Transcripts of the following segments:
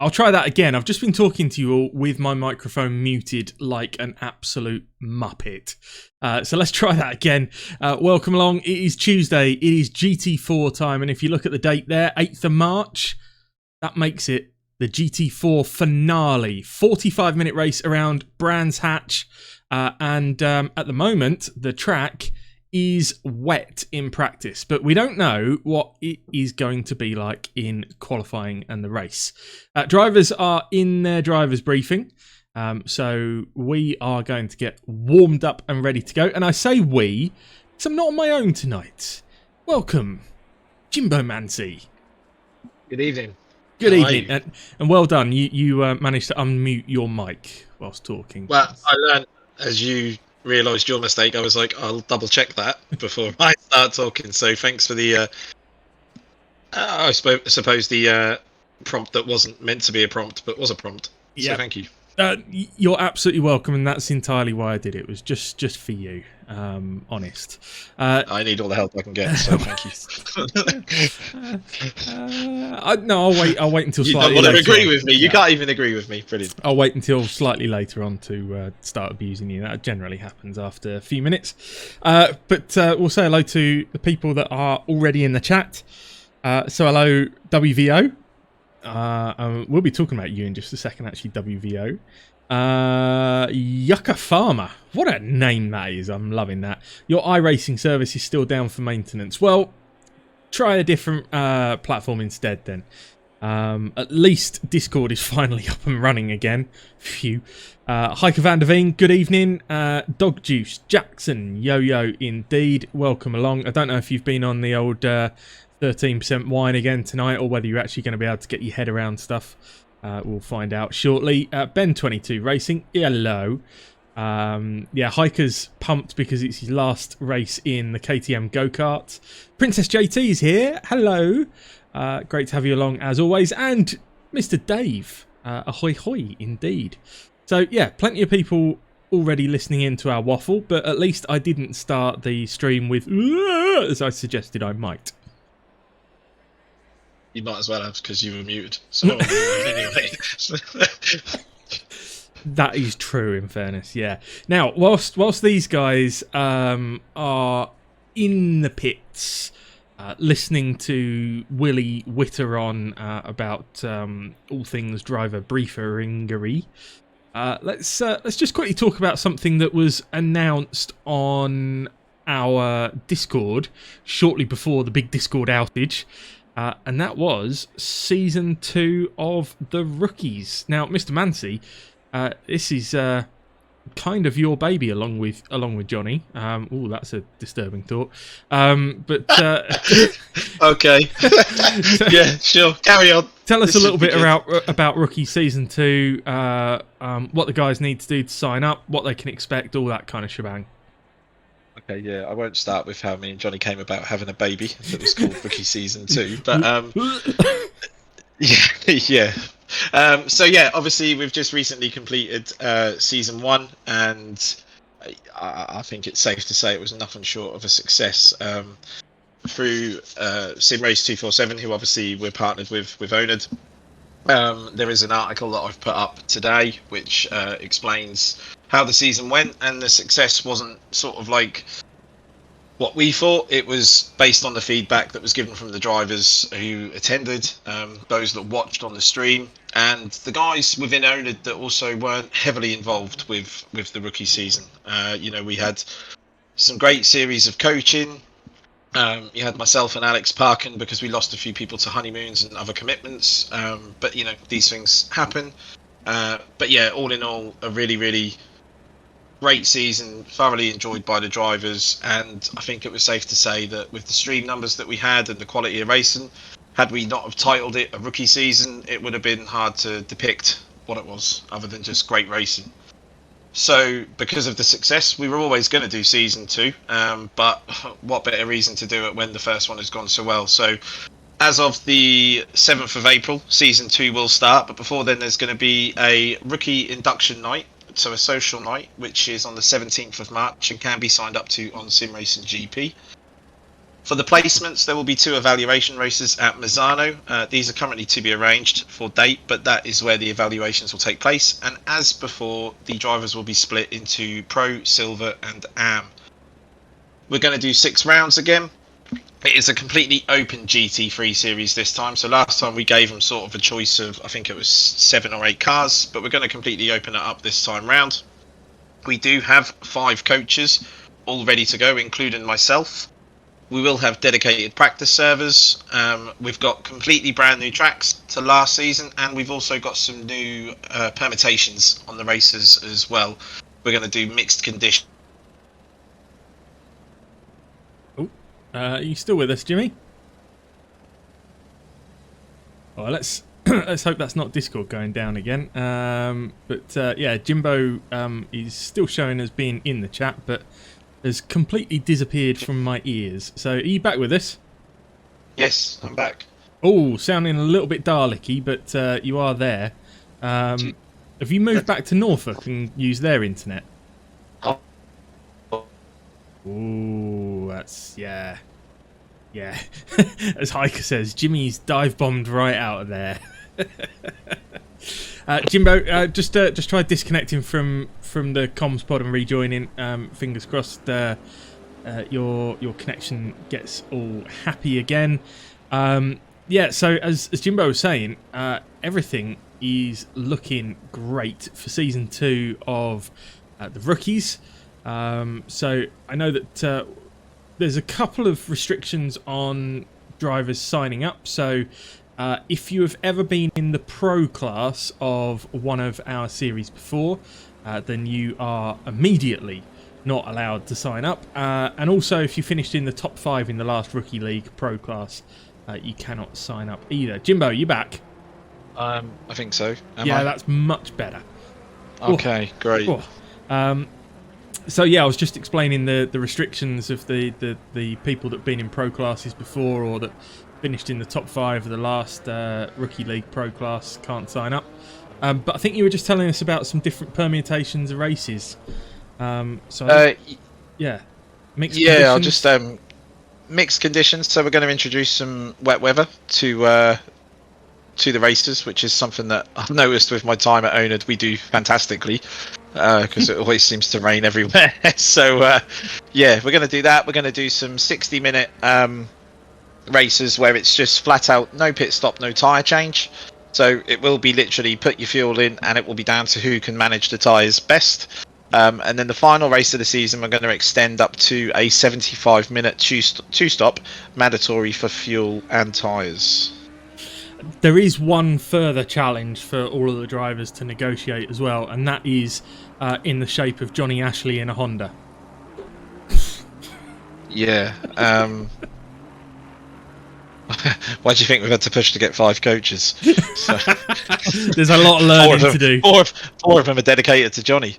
I'll try that again. I've just been talking to you all with my microphone muted like an absolute muppet. So let's try that again. Welcome along. It is Tuesday. It is GT4 time. And if you look at the date there, 8th of March, that makes it the GT4 Finale. 45-minute race around Brands Hatch. And at the moment, the track is wet in practice, but we don't know what it is going to be like in qualifying and the race. Drivers are in their drivers briefing, so we are going to get warmed up and ready to go. And I say we, because I'm not on my own tonight. Welcome, Jimbo Mancy. Good evening. Good evening, and well done. You managed to unmute your mic whilst talking. Well, I learned as you realised your mistake. I was like, I'll double check that before I start talking. So thanks for the I suppose the prompt that wasn't meant to be a prompt but was a prompt. So thank you. You're absolutely welcome, and that's entirely why I did it. It was just for you, honest. I need all the help I can get, so thank you. No, I'll wait until slightly later. You don't want to agree with me. You can't even agree with me. Brilliant. I'll wait until slightly later on to start abusing you. That generally happens after a few minutes. But we'll say hello to the people that are already in the chat. So hello, WVO. We'll be talking about you in just a second, actually, WVO. Yucca Farmer. What a name that is. I'm loving that. Your iRacing service is still down for maintenance. Well, try a different platform instead then. At least Discord is finally up and running again. Phew. Hiker Van der Veen, good evening. Dog Juice, Jackson, Yo-Yo, indeed. Welcome along. I don't know if you've been on the old 13% wine again tonight, or whether you're actually going to be able to get your head around stuff. We'll find out shortly. Ben22 Racing, hello. Hiker's pumped because it's his last race in the KTM go-kart. Princess JT is here, hello. Great to have you along as always. And Mr. Dave, ahoy hoy indeed. So yeah, plenty of people already listening in to our waffle, but at least I didn't start the stream with as I suggested I might. You might as well have, because you were muted. So no one knew anyway. That is true, in fairness, yeah. Now, whilst these guys are in the pits, listening to Willie witter on about all things driver brieferingery, let's just quickly talk about something that was announced on our Discord shortly before the big Discord outage. And that was Season 2 of The Rookies. Now, Mr. Mancy, this is kind of your baby along with Johnny. Oh, that's a disturbing thought. Okay. Yeah, sure. Carry on. Tell us a little bit about Rookie Season 2, what the guys need to do to sign up, what they can expect, all that kind of shebang. Okay, yeah, I won't start with how me and Johnny came about having a baby that was called Rookie Season 2, but yeah. So yeah, obviously we've just recently completed Season 1, and I think it's safe to say it was nothing short of a success. Through SimRace 247, who obviously we're partnered with oNiD, there is an article that I've put up today which explains how the season went, and the success wasn't sort of like what we thought. It was based on the feedback that was given from the drivers who attended, those that watched on the stream, and the guys within oNiD that also weren't heavily involved with the rookie season. We had some great series of coaching. You had myself and Alex parking because we lost a few people to honeymoons and other commitments, but these things happen. But yeah, all in all, a really, really great season, thoroughly enjoyed by the drivers, and I think it was safe to say that with the stream numbers that we had and the quality of racing, had we not have titled it a rookie season, it would have been hard to depict what it was other than just great racing. So because of the success, we were always going to do season 2, but what better reason to do it when the first one has gone so well. So as of the 7th of April, season 2 will start, but before then there's going to be a rookie induction night, so a social night, which is on the 17th of March and can be signed up to on SimRacing GP. For the placements, there will be 2 evaluation races at Misano. These are currently to be arranged for date, but that is where the evaluations will take place. And as before, the drivers will be split into Pro, Silver and AM. We're going to do 6 rounds again. It is a completely open GT3 series this time. So last time we gave them sort of a choice of, I think it was 7 or 8 cars, but we're going to completely open it up this time round. We do have 5 coaches all ready to go, including myself. We will have dedicated practice servers. We've got completely brand new tracks to last season, and we've also got some new permutations on the races as well. We're going to do mixed conditions. Oh, are you still with us, Jimmy? Well, let's let's hope that's not Discord going down again. But yeah, Jimbo is still showing as being in the chat, but has completely disappeared from my ears. So, are you back with us? Yes, I'm back. Oh, sounding a little bit Dalek-y, but you are there. Have you moved back to Norfolk and used their internet? Oh, that's... yeah. Yeah. As Hiker says, Jimmy's dive bombed right out of there. Jimbo, just try disconnecting from the comms pod and rejoining. Fingers crossed your connection gets all happy again. Yeah, so as Jimbo was saying, everything is looking great for season 2 of the rookies. So I know that there's a couple of restrictions on drivers signing up. So if you have ever been in the pro class of one of our series before, then you are immediately not allowed to sign up. And also, if you finished in the top 5 in the last Rookie League pro class, you cannot sign up either. Jimbo, you back? I think so. That's much better. Okay, great. So yeah, I was just explaining the restrictions of the people that have been in pro classes before, or that finished in the top 5 of the last Rookie League pro class can't sign up. But I think you were just telling us about some different permutations of races. Yeah, mixed conditions. I'll just mixed conditions. So we're going to introduce some wet weather to the races, which is something that I've noticed with my time at oNiD we do fantastically, because it always seems to rain everywhere. So yeah, we're going to do that. We're going to do some 60-minute races where it's just flat out no pit stop, no tyre change. So it will be literally put your fuel in, and it will be down to who can manage the tyres best. And then the final race of the season, we're going to extend up to a 75-minute two-stop, mandatory for fuel and tyres. There is one further challenge for all of the drivers to negotiate as well, and that is in the shape of Johnny Ashley in a Honda. Yeah. Why do you think we've had to push to get 5 coaches? So, there's a lot of learning to do. Four of them are dedicated to Johnny.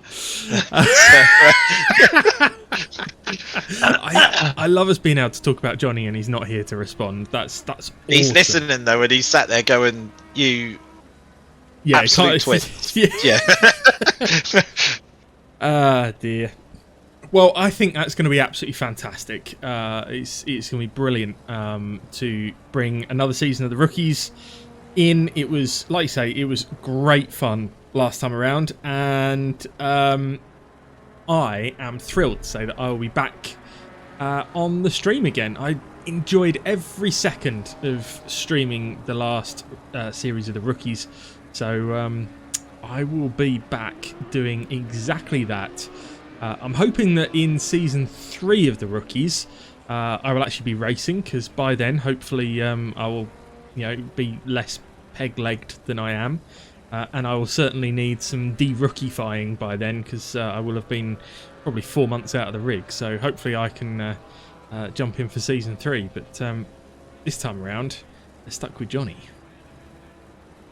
I love us being able to talk about Johnny, and he's not here to respond. That's awesome. He's listening though, and he's sat there going, "You, absolute twit." Yeah. Ah, dear. Well, I think that's going to be absolutely fantastic. It's going to be brilliant to bring another season of the rookies in. It was, like you say, it was great fun last time around, and I am thrilled to say that I will be back on the stream again. I enjoyed every second of streaming the last series of the rookies, so I will be back doing exactly that. I'm hoping that in season 3 of the rookies, I will actually be racing, because by then, hopefully, I will, be less peg-legged than I am, and I will certainly need some de-rookifying by then, because I will have been probably 4 months out of the rig. So hopefully, I can jump in for season 3. But this time around, they're stuck with Johnny.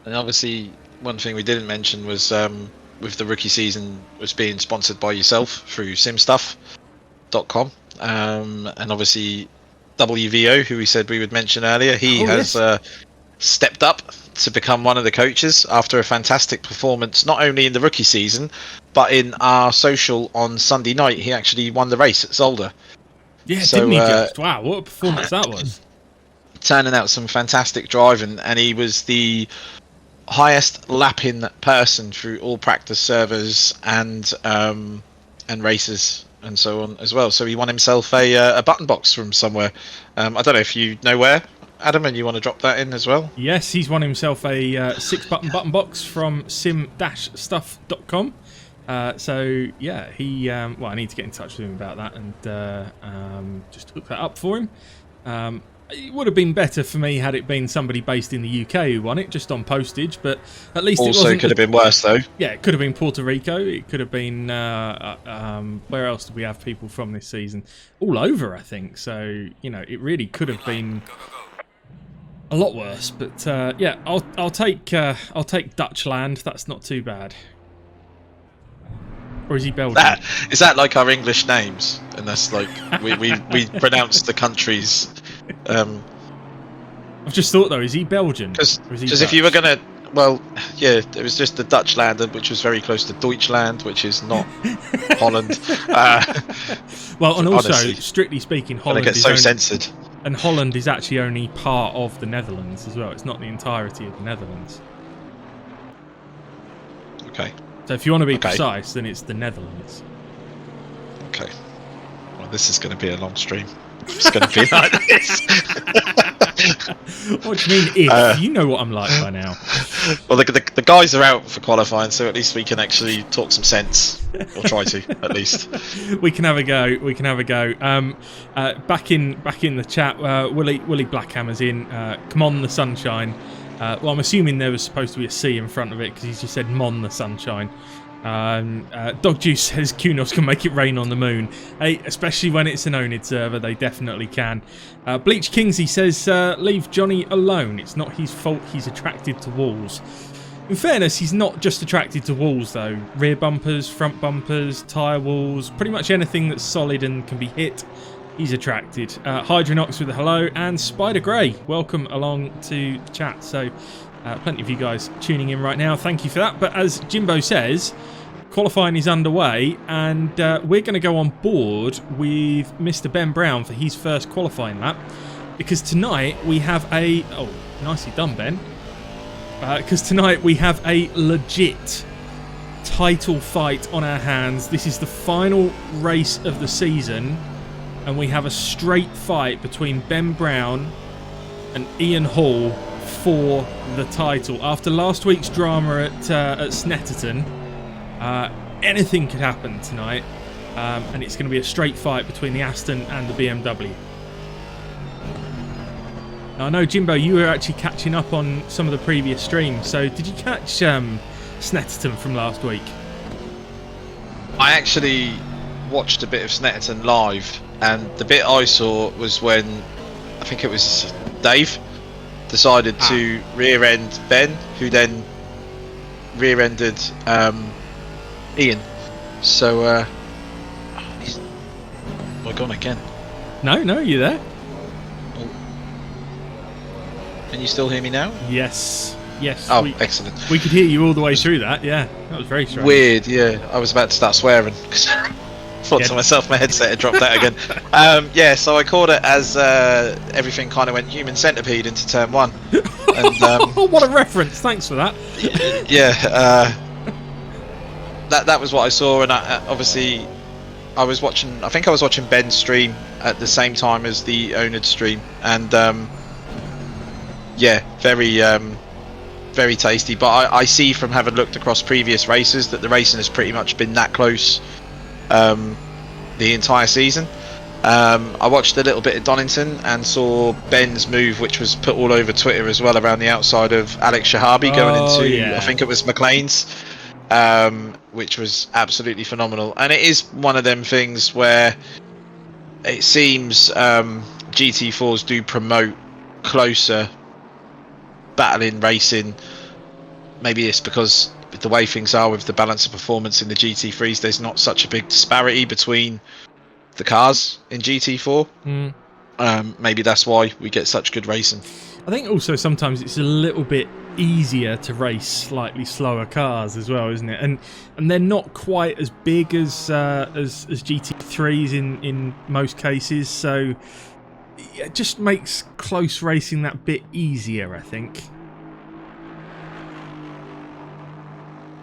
And obviously, one thing we didn't mention was, with the rookie season, was being sponsored by yourself through simstuff.com, and obviously WVO, who we said we would mention earlier, he has stepped up to become one of the coaches after a fantastic performance, not only in the rookie season but in our social on Sunday night. He actually won the race at Zolder, Yeah, So, didn't he just? Wow, what a performance that was. Turning out some fantastic driving, and he was the highest lapping person through all practice servers and races and so on as well. So he won himself a button box from somewhere. I don't know if you know where, Adam, and you want to drop that in as well. Yes, he's won himself a 6-button button box from sim-stuff.com. So yeah, he well, I need to get in touch with him about that and just hook that up for him. It would have been better for me had it been somebody based in the UK who won it, just on postage, but at least Also, it wasn't. could have been worse though. Yeah, it could have been Puerto Rico. It could have been where else did we have people from this season? All over, I think. So you know, it really could have been a lot worse. But yeah, I'll take Dutch land. That's not too bad. Or is he Belgian? Is that like our English names? And that's like we pronounce the countries. I've just thought though, is he Belgian? Because if you were gonna, well, yeah, it was just the Dutch land, which was very close to Deutschland, which is not Holland. Well, and also, honestly, strictly speaking, Holland gets is so only, censored. and Holland is actually only part of the Netherlands as well. It's not the entirety of the Netherlands. Okay. So if you want to be precise, then it's the Netherlands. Okay. Well, this is going to be a long stream. It's going to be like this. What do you mean if? You know what I'm like by now. Well, the guys are out for qualifying, so at least we can actually talk some sense. Or try to, at least. We can have a go. We can have a go. Back in the chat, Willie Blackhammer's in. Come on, the sunshine. Well, I'm assuming there was supposed to be a C in front of it because he's just said "Mon the sunshine." Dog Juice says Kunos can make it rain on the moon. Hey, especially when it's an oNiD server, they definitely can. Bleach Kingsley says leave Johnny alone. It's not his fault he's attracted to walls. In fairness, he's not just attracted to walls though. Rear bumpers, front bumpers, tyre walls, pretty much anything that's solid and can be hit. He's attracted. Hydronox with a hello, and Spider Grey, welcome along to the chat. So, plenty of you guys tuning in right now. Thank you for that. But as Jimbo says, qualifying is underway, and we're going to go on board with Mr. Ben Brown for his first qualifying lap, because tonight we have a... Oh, nicely done, Ben. Because tonight we have a legit title fight on our hands. This is the final race of the season. And we have a straight fight between Ben Brown and Ian Hall for the title. After last week's drama at Snetterton, anything could happen tonight. And it's going to be a straight fight between the Aston and the BMW. Now, I know, Jimbo, you were actually catching up on some of the previous streams. So did you catch Snetterton from last week? I actually watched a bit of Snetterton live. And the bit I saw was when, I think it was Dave, decided to rear-end Ben, who then rear-ended Ian. So, we're gone again. No, you're there. Oh. Can you still hear me now? Yes. Oh, excellent. We could hear you all the way through that, yeah. That was very strange. Weird, yeah. I was about to start swearing. Thought to myself, my headset had dropped out again. Yeah, so I called it as everything kind of went human centipede into turn one. And, what a reference! Thanks for that. Yeah, that was what I saw, and obviously I was watching. I think I was watching Ben's stream at the same time as the oNiD stream, and yeah, very tasty. But I see from having looked across previous races that the racing has pretty much been that close. The entire season. I watched a little bit at Donington and saw Ben's move, which was put all over Twitter as well, around the outside of Alex Shahabi going into, I think it was McLean's, which was absolutely phenomenal. And it is one of them things where it seems GT4s do promote closer battling racing. Maybe it's because the way things are with the balance of performance in the GT3s, there's not such a big disparity between the cars in GT4. Maybe that's why we get such good racing. I think also sometimes it's a little bit easier to race slightly slower cars as well, isn't it? And they're not quite as big as GT3s in most cases, so it just makes close racing that bit easier, I think.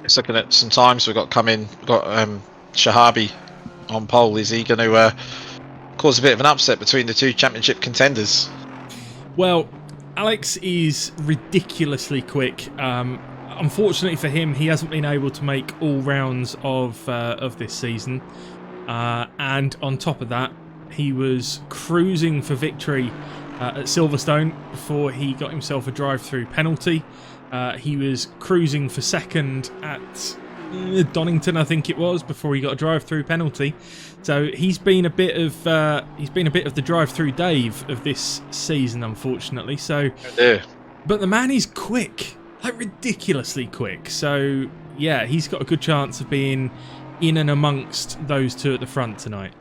Just looking at some times we've got Shahabi on pole. Is he going to cause a bit of an upset between the two championship contenders? Well, Alex is ridiculously quick. Unfortunately for him, he hasn't been able to make all rounds of this season, and on top of that, he was cruising for victory at Silverstone before he got himself a drive-through penalty. He was cruising for second at Donington, I think it was, before he got a drive-through penalty. So he's been a bit of the drive-through Dave of this season, unfortunately. So, but the man is quick, like ridiculously quick. So yeah, he's got a good chance of being in and amongst those two at the front tonight.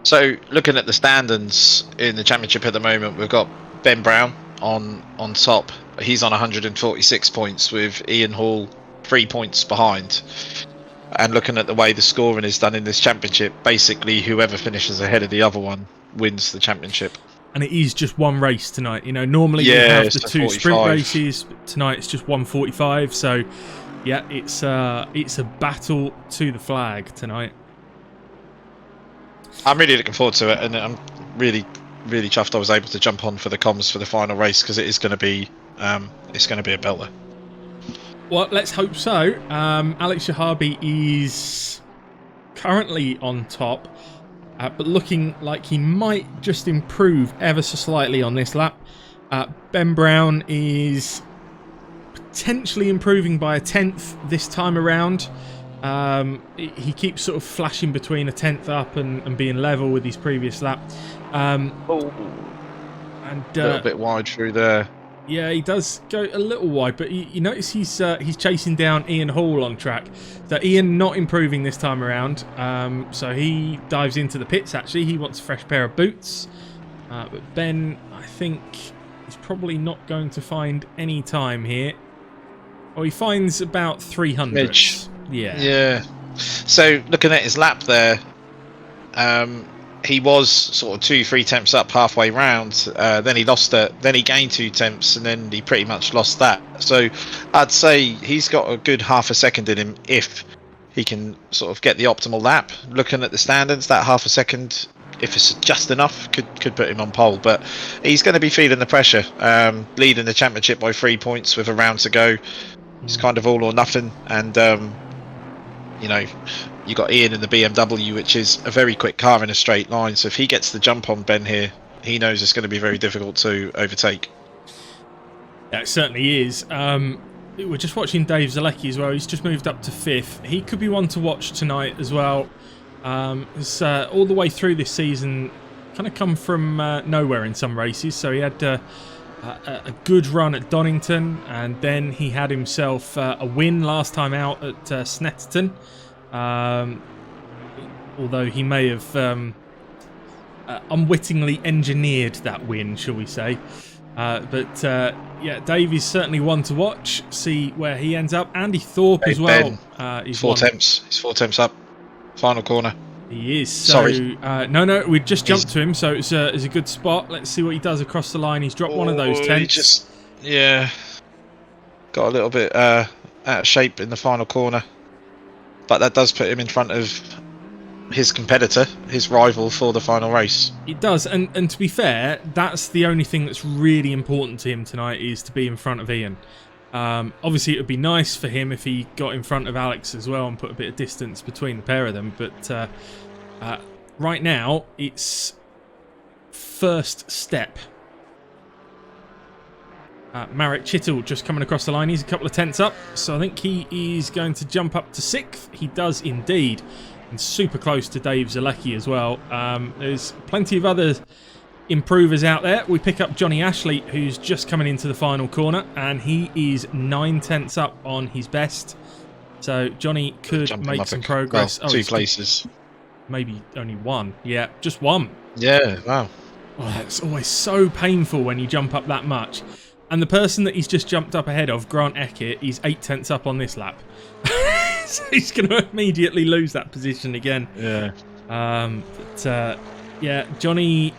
So looking at the standings in the championship at the moment, we've got Ben Brown on top. He's on 146 points with Ian Hall 3 points behind. And looking at the way the scoring is done in this championship, basically whoever finishes ahead of the other one wins the championship. And it is just one race tonight. You know, normally you have the two 45. sprint races. But tonight it's just 1:45. So yeah, it's a battle to the flag tonight. I'm really looking forward to it, and I'm really chuffed I was able to jump on for the comms for the final race, because it is going to be a belter. Well, let's hope so. Alex Shahabi is currently on top, but looking like he might just improve ever so slightly on this lap. Ben Brown is potentially improving by a tenth this time around. He keeps sort of flashing between a tenth up and being level with his previous lap. And a little bit wide through there. Yeah, he does go a little wide, but you notice he's chasing down Ian Hall on track. So Ian not improving this time around. So he dives into the pits. Actually, he wants a fresh pair of boots. But Ben, I think, is probably not going to find any time here. Oh, he finds about 300. Midge. Yeah. So looking at his lap there, he was sort of 2-3 temps up halfway round. Then he lost it. Then he gained 2 temps, and then he pretty much lost that. So I'd say he's got a good half a second in him if he can sort of get the optimal lap. Looking at the standards, that half a second, if it's just enough, could put him on pole. But he's going to be feeling the pressure, leading the championship by 3 points with a round to go. It's kind of all or nothing, and you know, you got Ian in the BMW, which is a very quick car in a straight line. So if he gets the jump on Ben here, he knows it's going to be very difficult to overtake. Yeah, it certainly is. We're just watching Dave Zalecki as well. He's just moved up to 5th. He could be one to watch tonight as well. It's all the way through this season, kind of come from nowhere in some races. So he had a good run at Donington, and then he had himself a win last time out at Snetterton. Although he may have unwittingly engineered that win, shall we say. But yeah, Dave is certainly one to watch, see where he ends up. Andy Thorpe as well. He's 4 temps. He's 4 temps up. Final corner. He is. So, sorry. No, we just jumped to him, so it's a good spot. Let's see what he does across the line. He's dropped one of those temps. Got a little bit out of shape in the final corner. But that does put him in front of his competitor, his rival for the final race. It does, and to be fair, that's the only thing that's really important to him tonight, is to be in front of Ian. Obviously, it would be nice for him if he got in front of Alex as well and put a bit of distance between the pair of them. But right now, it's first step. Marek Chittle just coming across the line. He's a couple of tenths up, so I think he is going to jump up to 6th. He does indeed, and super close to Dave Zalecki as well. There's plenty of other improvers out there. We pick up Johnny Ashley, who's just coming into the final corner, and he is 9 tenths up on his best. So Johnny could make some progress. Well, 2 places. Maybe only 1. Yeah, just 1. Yeah, wow. Oh, that's always so painful when you jump up that much. And the person that he's just jumped up ahead of, Grant Eckett, he's 8/10 up on this lap. So he's going to immediately lose that position again. Yeah. Yeah, Johnny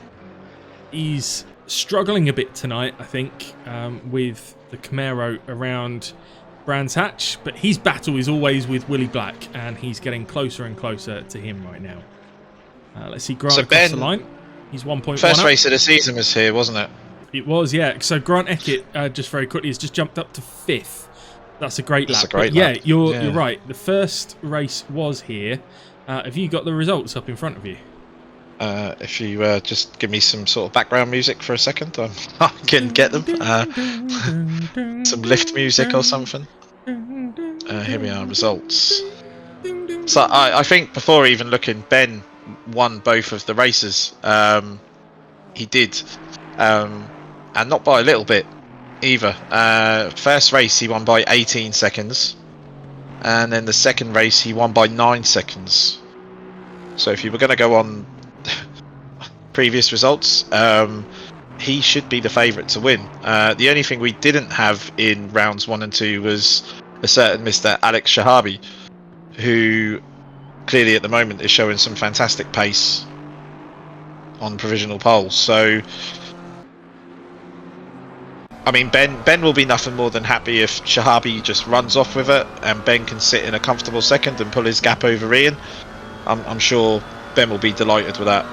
is struggling a bit tonight, I think, with the Camaro around Brands Hatch. But his battle is always with Willie Black, and he's getting closer and closer to him right now. Let's see Grant across the line. He's 1.1 First up. race of the season was here, wasn't it? It was, yeah. So Grant Eckett, just very quickly, has just jumped up to 5th. That's a great lap. Yeah, you're right. The first race was here. Have you got the results up in front of you? If you just give me some sort of background music for a second, I can get them. Some lift music or something. Here we are, results. So I think before even looking, Ben won both of the races. He did. And not by a little bit either. First race he won by 18 seconds. And then the second race he won by 9 seconds. So if you were going to go on previous results, he should be the favourite to win. The only thing we didn't have in rounds 1 and 2 was a certain Mr. Alex Shahabi, who clearly at the moment is showing some fantastic pace on provisional polls. So I mean, Ben will be nothing more than happy if Shahabi just runs off with it and Ben can sit in a comfortable second and pull his gap over Ian. I'm sure Ben will be delighted with that.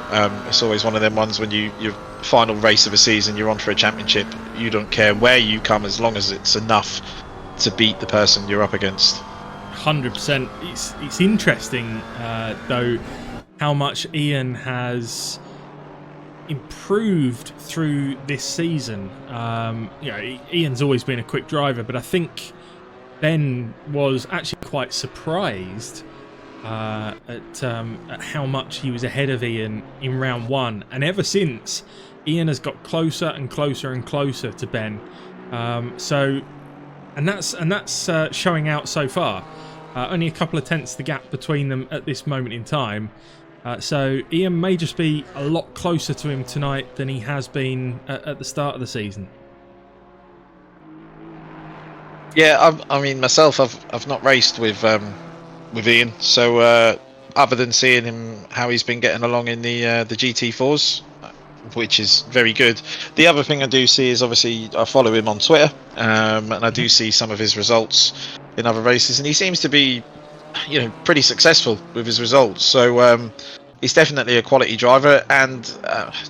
It's always one of them ones when your final race of a season, you're on for a championship. You don't care where you come as long as it's enough to beat the person you're up against. 100%. It's interesting though how much Ian has improved through this season. Ian's always been a quick driver, but I think Ben was actually quite surprised at how much he was ahead of Ian in round 1, and ever since Ian has got closer and closer and closer to Ben. And that's showing out so far. Only a couple of tenths the gap between them at this moment in time. So Ian may just be a lot closer to him tonight than he has been at the start of the season. Yeah, I mean myself, I've not raced with Ian, so other than seeing him how he's been getting along in the GT4s, which is very good. The other thing I do see is obviously I follow him on Twitter, and I do see some of his results in other races, and he seems to be, pretty successful with his results. So he's definitely a quality driver. And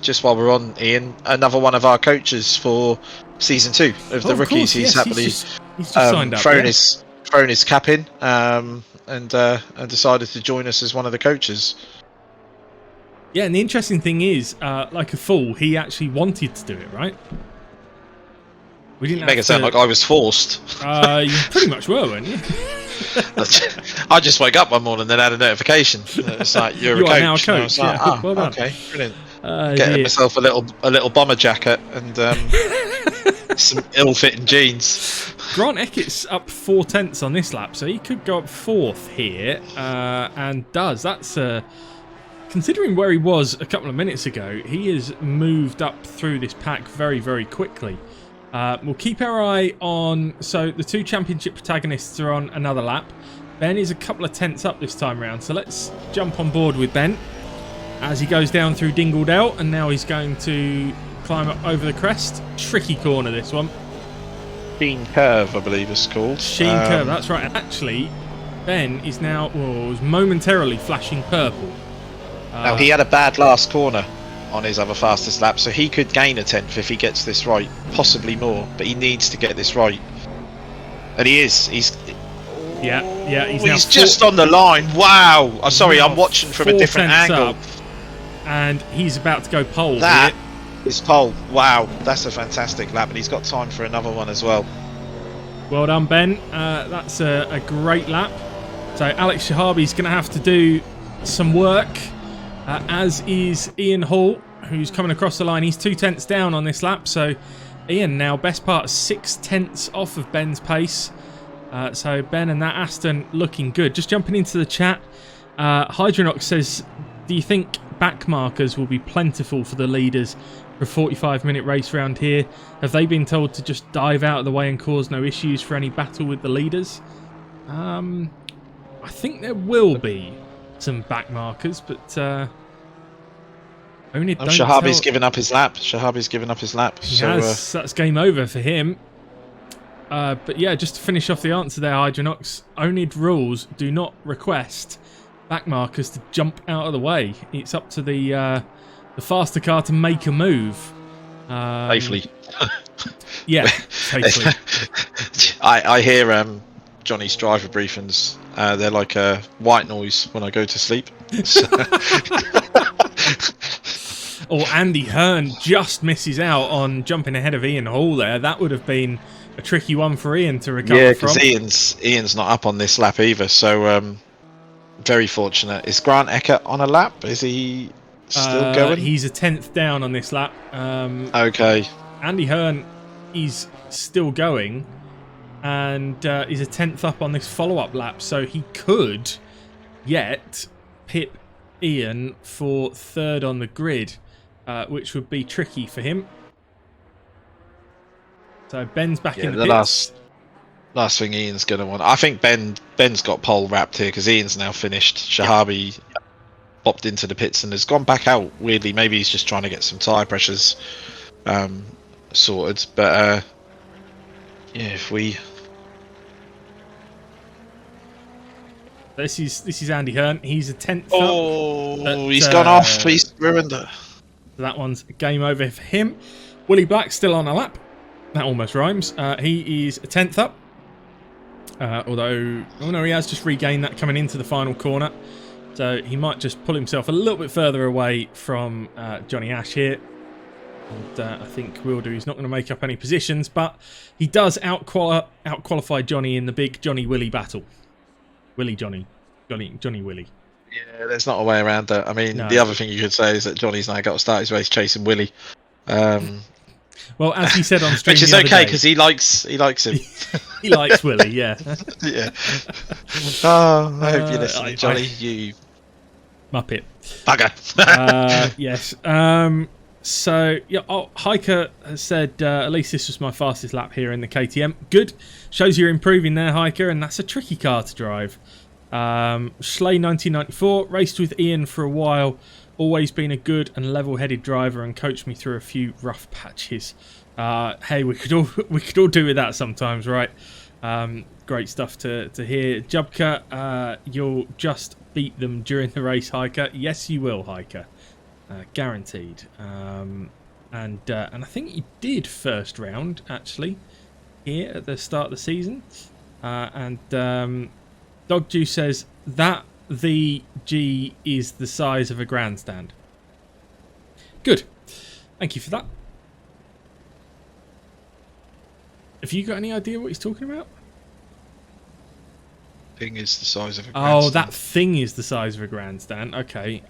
just while we're on Ian, another one of our coaches for season 2 of the rookies. He's happily he's just signed up, thrown his cap in and decided to join us as one of the coaches. Yeah, and the interesting thing is, like a fool, he actually wanted to do it, right? We didn't make it sound like I was forced. You pretty much were, weren't you? I just woke up one morning and then had a notification. It's like you're a coach. Now a coach. Like, yeah. Well done. Okay, brilliant. Getting myself a little bomber jacket and some ill-fitting jeans. Grant Eckett's up 4 tenths on this lap, so he could go up 4th here, and does. That's considering where he was a couple of minutes ago. He has moved up through this pack very, very quickly. We'll keep our eye on... So the 2 championship protagonists are on another lap. Ben is a couple of tenths up this time round. So let's jump on board with Ben as he goes down through Dingledale. And now he's going to climb up over the crest. Tricky corner, this one. Sheen Curve, I believe it's called. Sheen Curve, that's right. And actually, Ben is now was momentarily flashing purple. Now, he had a bad last corner on his other fastest lap, so he could gain a 10th if he gets this right, possibly more, but he needs to get this right, and he's he's just on the line. Wow. Sorry, I'm watching from a different angle, and he's about to go pole. That is pole. Wow, that's a fantastic lap, and he's got time for another one as well. Well done, Ben. That's a great lap. So Alex Shahabi's going to have to do some work, as is Ian Hall, who's coming across the line. He's 2 tenths down on this lap, so Ian now best part 6 tenths off of Ben's pace. So Ben and that Aston looking good. Just jumping into the chat, Hydronox says, do you think back markers will be plentiful for the leaders for a 45-minute race round here. Have they been told to just dive out of the way and cause no issues for any battle with the leaders? I think there will be some back markers, but oNiD don't Shahabi's given up his lap. That's game over for him. But yeah, just to finish off the answer there, Hydronox, oNiD rules do not request back markers to jump out of the way. It's up to the faster car to make a move. Safely. Yeah, safely. I hear Johnny's driver briefings. They're like a white noise when I go to sleep. Or Andy Hearn just misses out on jumping ahead of Ian Hall there. That would have been a tricky one for Ian to recover from. Yeah, because Ian's not up on this lap either, so very fortunate. Is Grant Eckert on a lap? Is he still going? He's a 10th down on this lap. Okay. Andy Hearn is still going, and is a 10th up on this follow-up lap, so he could yet pit Ian for 3rd on the grid, which would be tricky for him. So Ben's back in the pits. Last thing Ian's going to want. I think Ben's got pole wrapped here because Ian's now finished. Shahabi popped into the pits and has gone back out weirdly. Maybe he's just trying to get some tyre pressures sorted. But yeah, if we... This is Andy Hearn. He's a 10th up. Oh, he's gone off. He's ruined it. That one's game over for him. Willie Black still on a lap. That almost rhymes. He is a 10th up. Although, oh no, he has just regained that coming into the final corner. So he might just pull himself a little bit further away from Johnny Ash here. And I think will do. He's not going to make up any positions, but he does outqualify Johnny in the big Johnny Willie battle. Johnny Willie. Yeah, there's not a way around that. I mean, No. The other thing you could say is that Johnny's now got to start his race chasing Willie. Well, as he said on stream, which is okay because he likes him. He likes Willie, yeah. Yeah. Oh, I hope you're listening, Johnny. You Muppet. bugger. Yes. So yeah, Hiker has said at least this was my fastest lap here in the KTM. Good. Shows you're improving there, Hiker, and that's a tricky car to drive. Schley 1994 raced with Ian for a while. Always been a good and level-headed driver and coached me through a few rough patches. Hey, we could all do with that sometimes, right? Great stuff to hear. Jubka, you'll just beat them during the race, Hiker. Yes, you will, Hiker. Guaranteed. And I think he did first round actually here at the start of the season. Dog Juice says that the G is the size of a grandstand. Good. Thank you for that. Have you got any idea what he's talking about? Thing is the size of a grandstand. Oh, that thing is the size of a grandstand. Okay.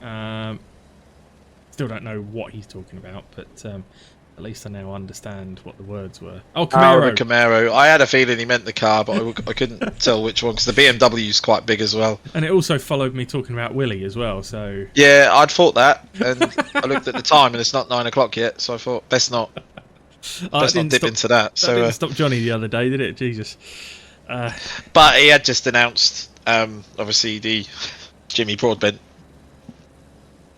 Still don't know what he's talking about, but at least I now understand what the words were. Oh, Camaro. Oh, the Camaro. I had a feeling he meant the car, but I couldn't tell which one because the BMW is quite big as well. And it also followed me talking about Willie as well. So yeah, I'd thought that, and I looked at the time, and it's not 9 o'clock yet, so I thought best not dip into that. That didn't stop Johnny the other day, did it? Jesus. But he had just announced, obviously, the Jimmy Broadbent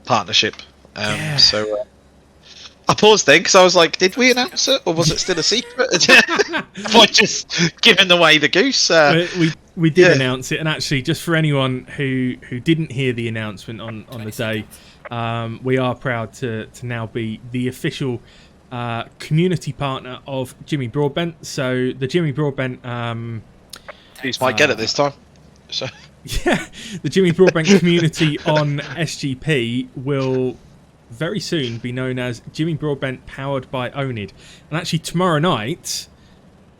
partnership. Yeah. So I paused then because I was like, did we announce it or was it still a secret? By just giving away the goose. We did announce it, and actually, just for anyone who didn't hear the announcement on the day, we are proud to now be the official community partner of Jimmy Broadbent. So the Jimmy Broadbent Who's might get it this time. So yeah, the Jimmy Broadbent community on SGP will very soon be known as Jimmy Broadbent powered by oNiD. And actually tomorrow night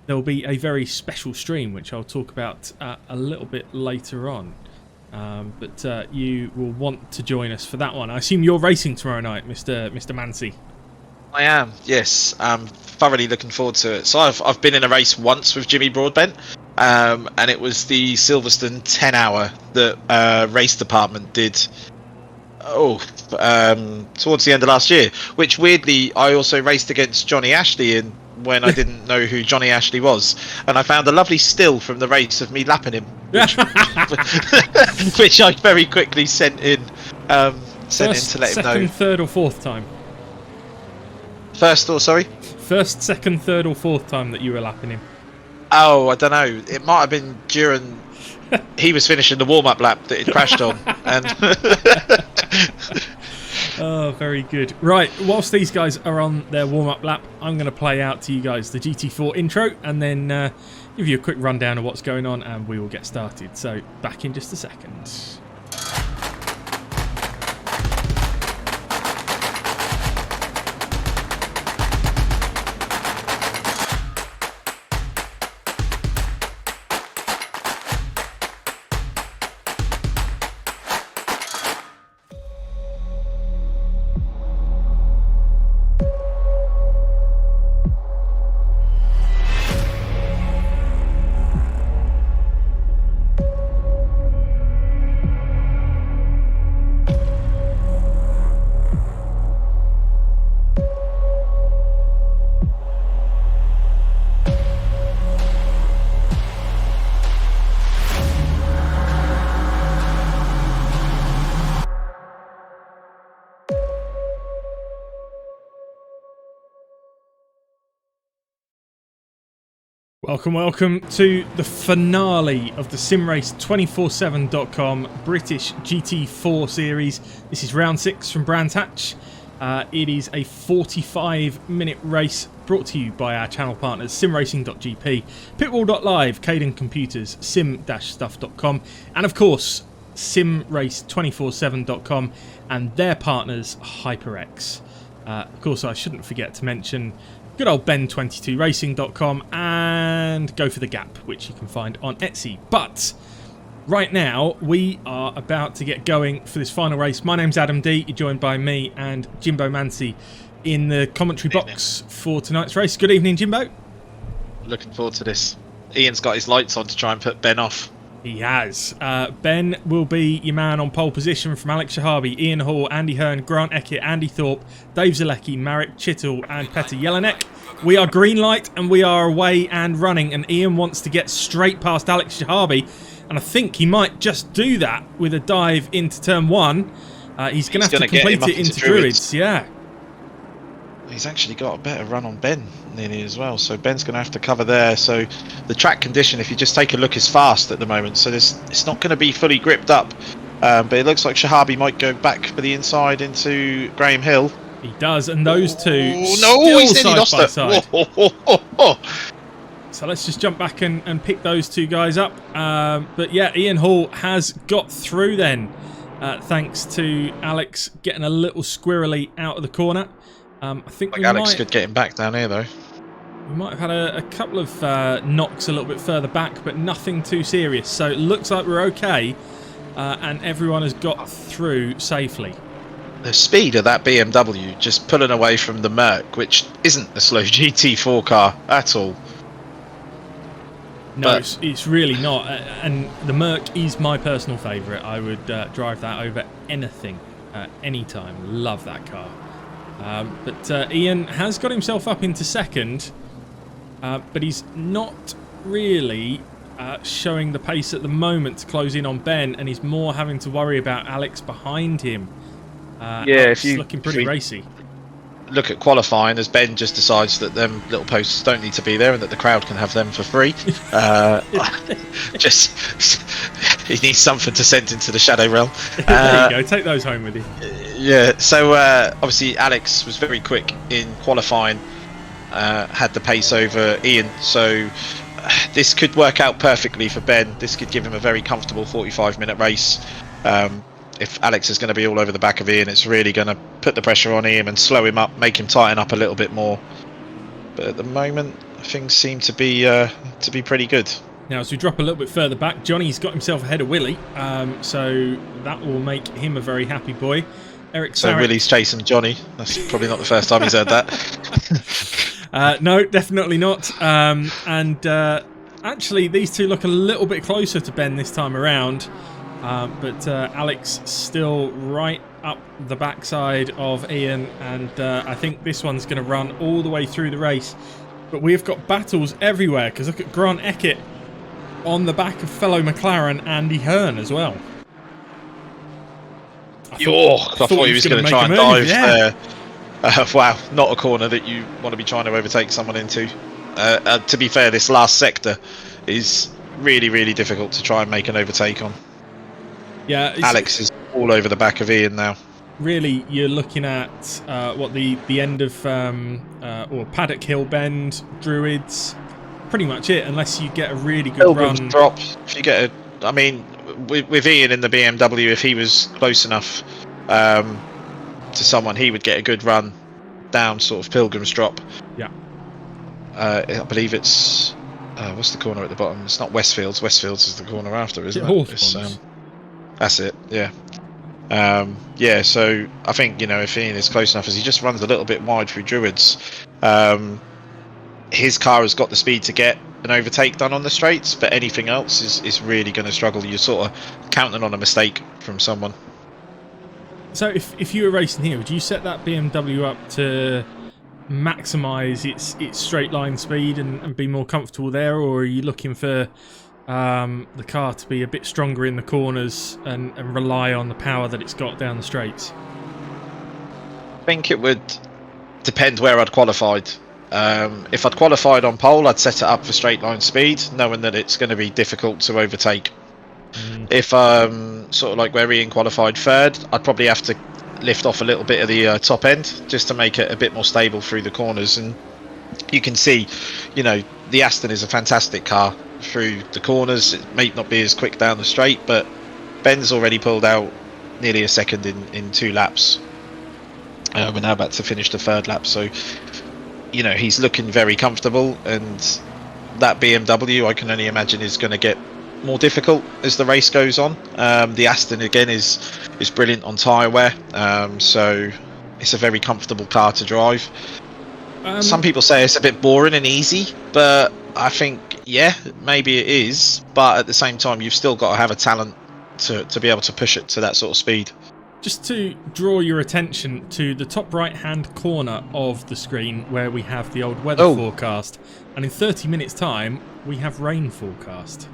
there'll be a very special stream which I'll talk about a little bit later on. But you will want to join us for that one. I assume you're racing tomorrow night, Mr. Mancy. I am, yes. I'm thoroughly looking forward to it. So I've been in a race once with Jimmy Broadbent, and it was the Silverstone 10 hour that race department did Towards the end of last year, which weirdly I also raced against Johnny Ashley in when I didn't know who Johnny Ashley was, and I found a lovely still from the race of me lapping him, which, which I very quickly sent in to let him know. Second, third, or fourth time? First Second, third, or fourth time that you were lapping him? Oh, I don't know. It might have been during he was finishing the warm-up lap that it crashed on, and. Oh, very good. Right, whilst these guys are on their warm-up lap, I'm going to play out to you guys the GT4 intro and then give you a quick rundown of what's going on, and we will get started. So, back in just a second. Welcome to the finale of the SimRace247.com British GT4 series. This is round 6 from Brands Hatch. It is a 45-minute race brought to you by our channel partners simracing.gp, pitwall.live, Caden Computers, sim-stuff.com, and of course simrace247.com and their partners HyperX. Of course, I shouldn't forget to mention good old ben22racing.com and Go for the Gap, which you can find on Etsy. But right now we are about to get going for this final race. My name's Adam D. You're joined by me and Jimbo Mancy in the commentary box for tonight's race. Good evening, Jimbo. Looking forward to this. Ian's got his lights on to try and put Ben off. He has. Ben will be your man on pole position from Alex Shahabi, Ian Hall, Andy Hearn, Grant Eckett, Andy Thorpe, Dave Zalecki, Marek Chittle and Petr Jelinek. We are green light and we are away and running, and Ian wants to get straight past Alex Shahabi, and I think he might just do that with a dive into turn 1. He's going to have to complete it into Druids. Yeah. He's actually got a better run on Ben nearly as well, so Ben's going to have to cover there. So the track condition, if you just take a look, is fast at the moment, so it's not going to be fully gripped up, but it looks like Shahabi might go back for the inside into Graham Hill. He does, and those two still side by side. So let's just jump back and pick those two guys up. But yeah, Ian Hall has got through then, thanks to Alex getting a little squirrely out of the corner. I think Alex could get him back down here though. We might have had a couple of knocks a little bit further back, but nothing too serious. So it looks like we're okay, and everyone has got through safely. The speed of that BMW just pulling away from the Merc, which isn't a slow GT4 car at all. No, it's really not. And the Merc is my personal favourite. I would drive that over anything, anytime. Love that car. But Ian has got himself up into second, but he's not really showing the pace at the moment to close in on Ben, and he's more having to worry about Alex behind him. It's looking pretty racy. Look at qualifying as Ben just decides that them little posts don't need to be there and that the crowd can have them for free. Just he needs something to send into the shadow realm. There you go, take those home with you. Yeah, so obviously Alex was very quick in qualifying, had the pace over Ian, so this could work out perfectly for Ben. This could give him a very comfortable 45-minute race. If Alex is going to be all over the back of Ian, it's really going to put the pressure on him and slow him up, make him tighten up a little bit more. But at the moment, things seem to be pretty good. Now, as we drop a little bit further back, Johnny's got himself ahead of Willie, so that will make him a very happy boy. Eric so Sarek... Willie's chasing Johnny. That's probably not the first time he's heard that. No, definitely not. Actually, these two look a little bit closer to Ben this time around. But Alex still right up the backside of Ian, and I think this one's going to run all the way through the race. But we've got battles everywhere, because look at Grant Eckett on the back of fellow McLaren Andy Hearn as well. I thought he was going to try and dive there. Wow, not a corner that you want to be trying to overtake someone into. To be fair, this last sector is really, really difficult to try and make an overtake on. Yeah, Alex is all over the back of Ian now. Really, you're looking at what the end of or Paddock Hill Bend, Druids, pretty much it. Unless you get a really good run. Drop. If you get a, I mean, with Ian in the BMW, if he was close enough to someone, he would get a good run down sort of Pilgrim's Drop. Yeah. I believe it's what's the corner at the bottom? It's not Westfields. Westfields is the corner after, isn't it? That's it. Yeah. Yeah. So I think, you know, if Ian is close enough, as he just runs a little bit wide through Druids, his car has got the speed to get an overtake done on the straights, but anything else is really going to struggle. You're sort of counting on a mistake from someone. So if you were racing here, would you set that BMW up to maximise its straight line speed and be more comfortable there, or are you looking for the car to be a bit stronger in the corners and rely on the power that it's got down the straights? I think it would depend where I'd qualified. If I'd qualified on pole, I'd set it up for straight line speed, knowing that it's going to be difficult to overtake. If sort of like where Ian qualified third, I'd probably have to lift off a little bit of the top end just to make it a bit more stable through the corners. And you can see, you know, the Aston is a fantastic car through the corners. It may not be as quick down the straight, but Ben's already pulled out nearly a second in 2 laps. We're now about to finish the 3rd lap, so you know, he's looking very comfortable, and that BMW, I can only imagine, is going to get more difficult as the race goes on. The Aston again is brilliant on tyre wear, so it's a very comfortable car to drive. Some people say it's a bit boring and easy, but I think, yeah, maybe it is, but at the same time you've still got to have a talent to be able to push it to that sort of speed. Just to draw your attention to the top right hand corner of the screen where we have the old weather forecast, and in 30 minutes time we have rain forecast.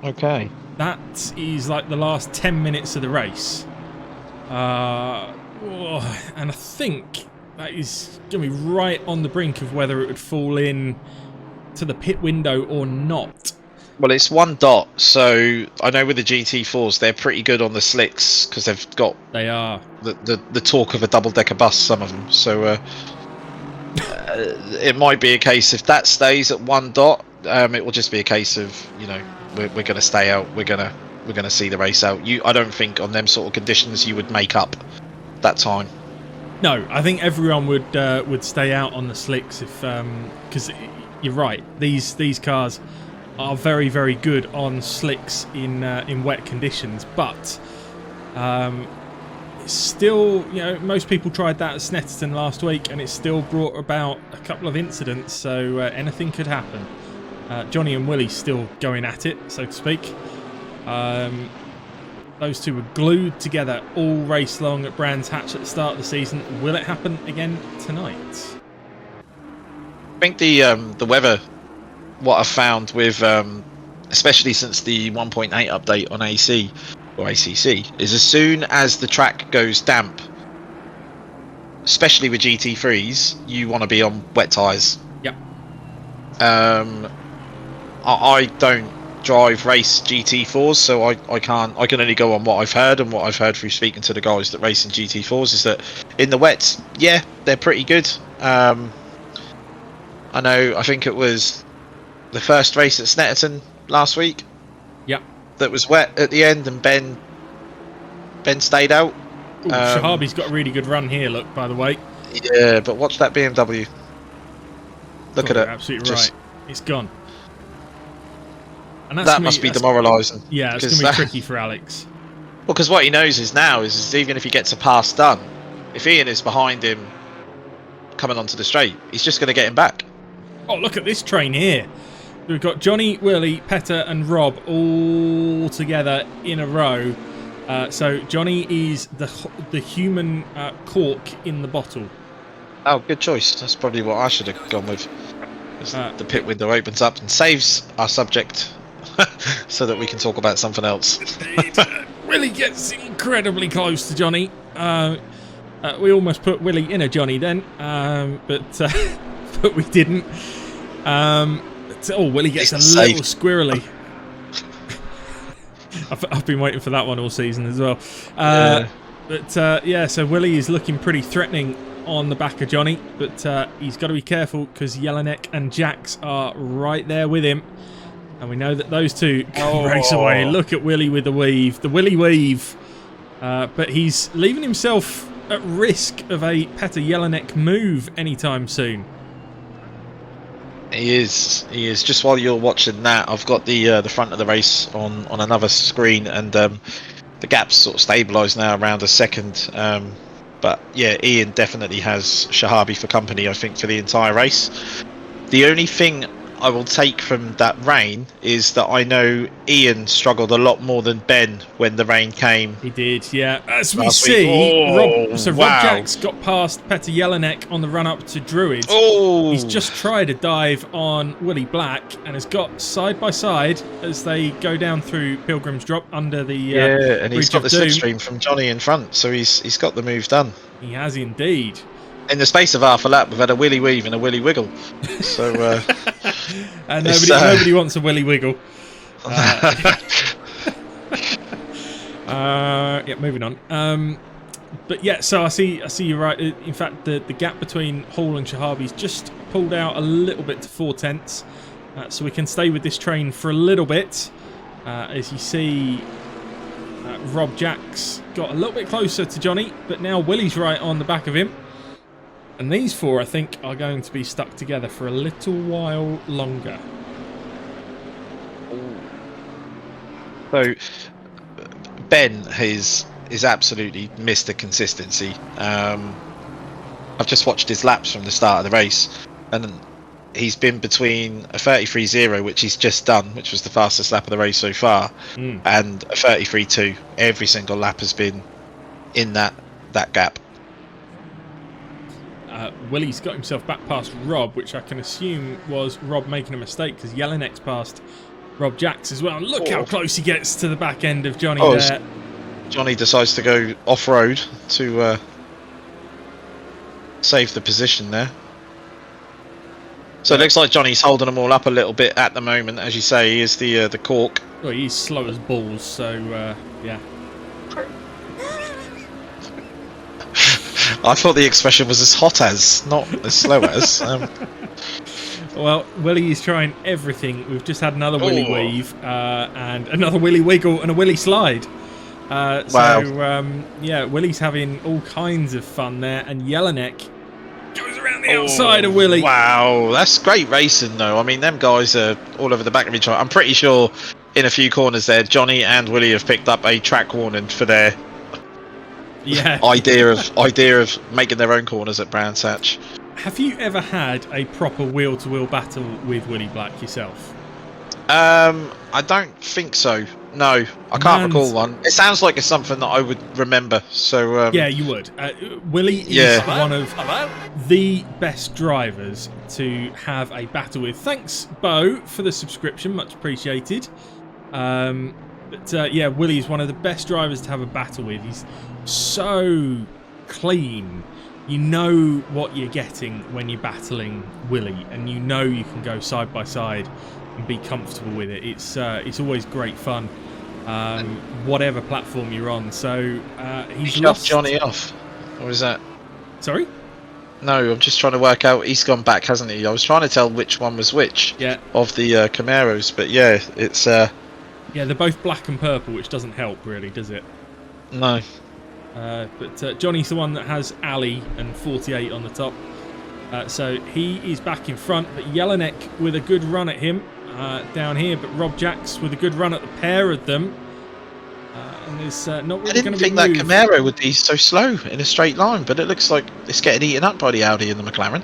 Okay. That is like the last 10 minutes of the race. And I think that is going to be right on the brink of whether it would fall in to the pit window or not. Well, it's 1 dot, so I know with the GT4s they're pretty good on the slicks because they've got the torque of a double-decker bus, some of them. So it might be a case, if that stays at 1 dot, it will just be a case of, you know, we're going to stay out. We're going to see the race out. I don't think on them sort of conditions you would make up that time. No, I think everyone would stay out on the slicks if because you're right. These cars are very, very good on slicks in wet conditions, but it's still, you know, most people tried that at Snetterton last week, and it still brought about a couple of incidents. So anything could happen. Johnny and Willie still going at it, so to speak. Those two were glued together all race long at Brands Hatch at the start of the season. Will it happen again tonight? I think the weather, what I've found with, especially since the 1.8 update on AC or ACC, is as soon as the track goes damp, especially with GT3s, you want to be on wet tyres. Yep. I don't drive race GT4s, so I can only go on what I've heard, and what I've heard through speaking to the guys that race in GT4s is that in the wets, yeah, they're pretty good. I think it was the first race at Snetterton last week. Yep. That was wet at the end, and Ben stayed out. Ooh, Shahabi's got a really good run here, look, by the way. Yeah, but watch that BMW. Look at it. Absolutely right. It's gone. And that must be demoralising. Yeah, it's going to be tricky for Alex. Well, because what he knows is now is even if he gets a pass done, if Ian is behind him coming onto the straight, he's just going to get him back. Oh, look at this train here. We've got Johnny, Willie, Petter and Rob all together in a row. So Johnny is the human cork in the bottle. Oh, good choice. That's probably what I should have gone with. The pit window opens up and saves our subject so that we can talk about something else. Indeed. Willie gets incredibly close to Johnny. We almost put Willie in a Johnny then, but we didn't. Willie gets a little squirrely. I've been waiting for that one all season as well. So Willie is looking pretty threatening on the back of Johnny, but he's got to be careful because Jelinek and Jax are right there with him, and we know that those two can race away. Look at Willie with the Willie weave, but he's leaving himself at risk of a Petr Jelinek move anytime soon. He is. Just while you're watching that, I've got the front of the race on another screen, and the gap's sort of stabilised now around a second. But yeah, Ian definitely has Shahabi for company, I think, for the entire race. The only thing I will take from that rain is that I know Ian struggled a lot more than Ben when the rain came. He did, yeah. As we see, Rob Jax got past Petr Jelinek on the run up to Druid. He's just tried a dive on Willie Black and has got side by side as they go down through Pilgrim's Drop under the and he's got the Doom. slipstream from Johnny in front, so he's got the move done. He has indeed. In the space of half a lap, we've had a Willy weave and a Willy wiggle. So nobody wants a Willy wiggle. Moving on. But yeah, so I see you're right. In fact, the gap between Hall and Shahabi's just pulled out a little bit to 4/10, so we can stay with this train for a little bit. As you see, Rob Jax got a little bit closer to Johnny, but now Willie's right on the back of him. And these four, I think, are going to be stuck together for a little while longer. So Ben is absolutely missed the consistency. I've just watched his laps from the start of the race, and he's been between a 33.0, which he's just done, which was the fastest lap of the race so far, and a 33.2. Every single lap has been in that gap. Willie's got himself back past Rob, which I can assume was Rob making a mistake because Jelinek's passed Rob Jax as well. And look how close he gets to the back end of Johnny there. Johnny decides to go off-road to save the position there. So it looks like Johnny's holding them all up a little bit at the moment. As you say, he is the cork. Well, he's slow as balls, so yeah. I thought the expression was as hot as, not as slow as. Well, Willie is trying everything. We've just had another Willie weave and another Willie wiggle and a Willie slide. Wow. So, yeah, Willie's having all kinds of fun there. And Jelinek goes around the outside of Willie. Wow, that's great racing, though. I mean, them guys are all over the back of each other. I'm pretty sure in a few corners there, Johnny and Willie have picked up a track warning for their idea of making their own corners at Brands Hatch. Have you ever had a proper wheel-to-wheel battle with Willie Black yourself? I don't think so. No, I can't recall one. It sounds like it's something that I would remember. So yeah, you would. Willie is one of the best drivers to have a battle with. Thanks, Bo, for the subscription. Much appreciated. But yeah, Willie is one of the best drivers to have a battle with. He's so clean. You know what you're getting when you're battling Willie, and you know you can go side by side and be comfortable with it. It's always great fun, whatever platform you're on. So he's lost Johnny off, or is that? Sorry? No, I'm just trying to work out. He's gone back, hasn't he? I was trying to tell which one was which. Yeah. Of the Camaros, but yeah, it's. Yeah, they're both black and purple, which doesn't help really, does it? No. But Johnny's the one that has Ali and 48 on the top. So he is back in front, but Jelinek with a good run at him down here, but Rob Jax with a good run at the pair of them. And there's not really going to be I didn't think that Camaro would be so slow in a straight line, but it looks like it's getting eaten up by the Audi and the McLaren.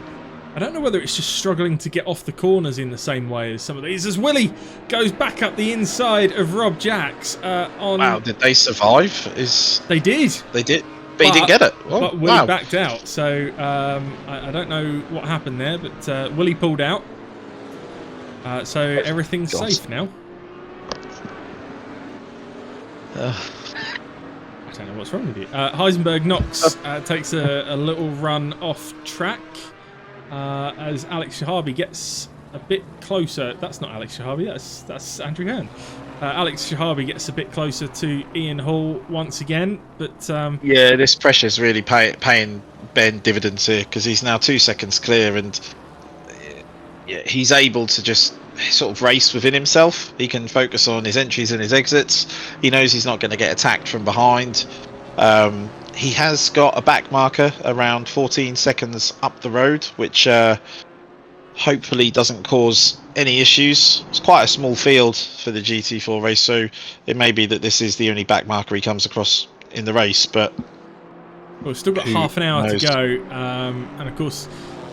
I don't know whether it's just struggling to get off the corners in the same way as some of these. As Willie goes back up the inside of Rob Jacks on... Wow, did they survive? They did. They did. But he didn't get it. Oh, but Willie backed out. So I don't know what happened there, but Willie pulled out. So everything's safe now. I don't know what's wrong with you. Heisenberg Knox takes a little run off track as Alex Shahabi gets a bit closer. That's not Alex Shahabi, that's Andrew Hearn. Alex Shahabi gets a bit closer to Ian Hall once again, but yeah, this pressure's really paying Ben dividends here, because he's now 2 seconds clear, and he's able to just sort of race within himself. He can focus on his entries and his exits. He knows he's not going to get attacked from behind. He has got a back marker around 14 seconds up the road, which hopefully doesn't cause any issues. It's quite a small field for the GT4 race, so it may be that this is the only back marker he comes across in the race, but we've still got half an hour to go, and of course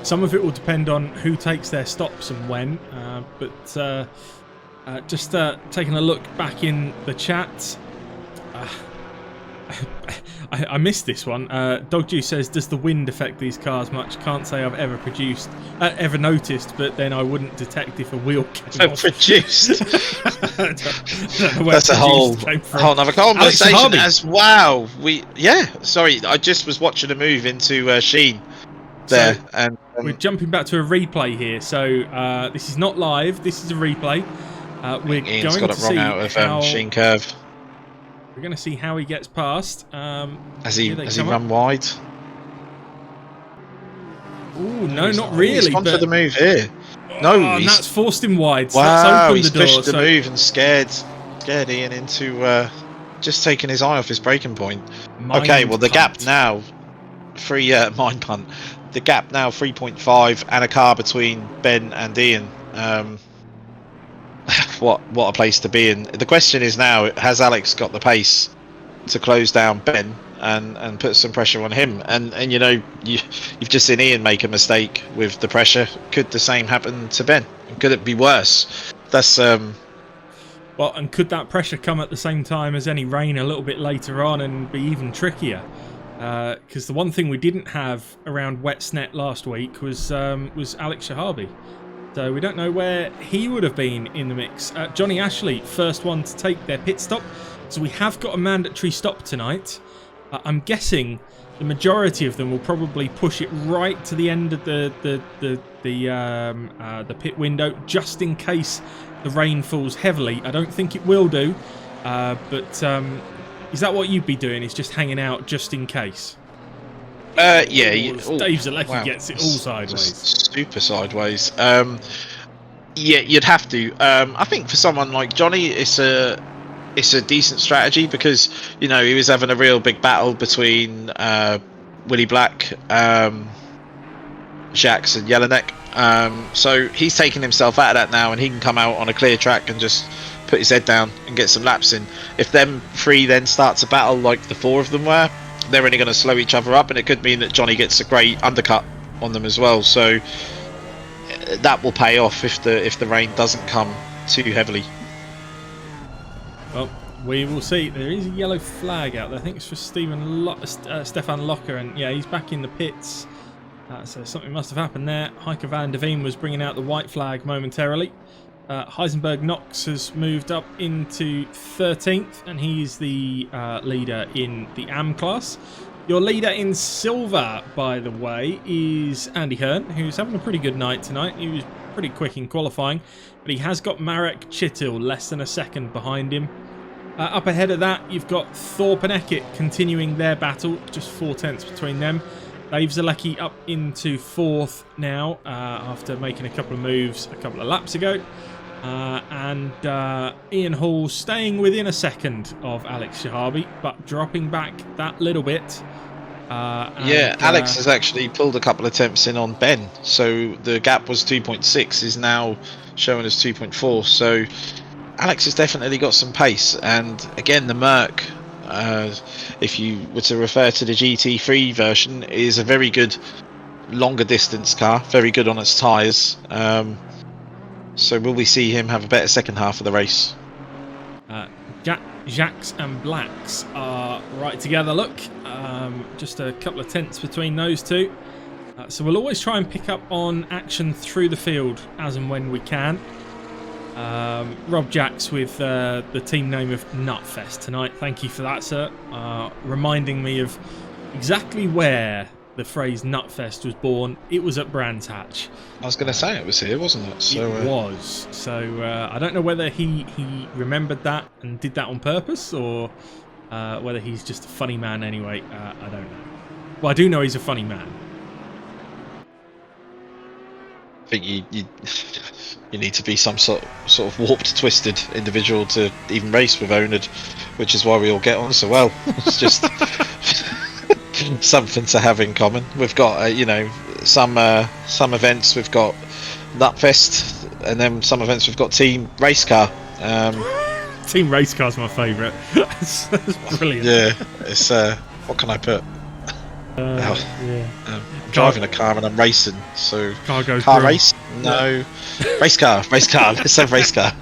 some of it will depend on who takes their stops and when, but just taking a look back in the chat, I missed this one. Dog Juice says, does the wind affect these cars much? Can't say I've ever noticed, but then I wouldn't detect if a wheel came off. Produced. I don't know where that's a whole other conversation. As wow, sorry, I just was watching a move into Sheen there, so, and we're jumping back to a replay here. So this is not live. This is a replay. Ian's got it wrong out of Sheen curve. We're going to see how he gets past. Has he run wide? Oh no, not really. He's gone for the move here. No, and that's forced him wide. So wow, that's opened he's the door, pushed the move and scared Ian into just taking his eye off his braking point. Okay, well the gap now, mine punt. The gap now 3.5 and a car between Ben and Ian. What a place to be in. The question is now, has Alex got the pace to close down Ben and put some pressure on him? And you know, you've just seen Ian make a mistake with the pressure. Could the same happen to Ben? Could it be worse? That's well, and could that pressure come at the same time as any rain a little bit later on and be even trickier? Because the one thing we didn't have around Wetsnet last week was Alex Shahabi. So we don't know where he would have been in the mix. Johnny Ashley, first one to take their pit stop. So we have got a mandatory stop tonight. I'm guessing the majority of them will probably push it right to the end of the pit window, just in case the rain falls heavily. I don't think it will do, but is that what you'd be doing? Is just hanging out just in case? Yeah. Dave Zalecki gets it all sideways. Super sideways. Yeah, you'd have to. I think for someone like Johnny, it's a decent strategy, because you know he was having a real big battle between Willie Black, Jacks and Jelinek. So he's taking himself out of that now, and he can come out on a clear track and just put his head down and get some laps in. If them three then start to battle like the four of them were, they're only going to slow each other up, and it could mean that Johnny gets a great undercut on them as well. So that will pay off if the rain doesn't come too heavily. Well, we will see. There is a yellow flag out there. I think it's for Stefan Locker, and yeah, he's back in the pits. So something must have happened there. Heike van der Veen was bringing out the white flag momentarily. Heisenberg Knox has moved up into 13th, and he's the leader in the AM class. Your leader in silver, by the way, is Andy Hearn, who's having a pretty good night tonight. He was pretty quick in qualifying, but he has got Marek Chittil less than a second behind him. Up ahead of that, you've got Thorpe and Eckett continuing their battle, just 4 tenths between them. Dave Zalecki up into 4th now, after making a couple of moves a couple of laps ago. And Ian Hall staying within a second of Alex Shahabi, but dropping back that little bit. Alex has actually pulled a couple of attempts in on Ben, so the gap was 2.6, is now showing as 2.4. So Alex has definitely got some pace, and again the Merc, if you were to refer to the GT3 version, is a very good longer distance car, very good on its tyres. So will we see him have a better second half of the race? Jacks and Blacks are right together, look. Just a couple of tenths between those two. So we'll always try and pick up on action through the field as and when we can. Rob Jacks with the team name of Nutfest tonight. Thank you for that, sir. Reminding me of exactly where the phrase Nutfest was born. It was at Brands Hatch. I was going to say it was here, wasn't it? So, it was. So I don't know whether he remembered that and did that on purpose, or whether he's just a funny man anyway. I don't know. Well, I do know he's a funny man. I think you need to be some sort of warped, twisted individual to even race with oNiD, which is why we all get on so well. It's just something to have in common. We've got some events we've got Nutfest, and then some events we've got Team Race Car. Team Race Car's my favourite. That's brilliant. Yeah, it's what can I put? I'm driving a car and I'm racing, so car race? No. Race car. Let's have race car.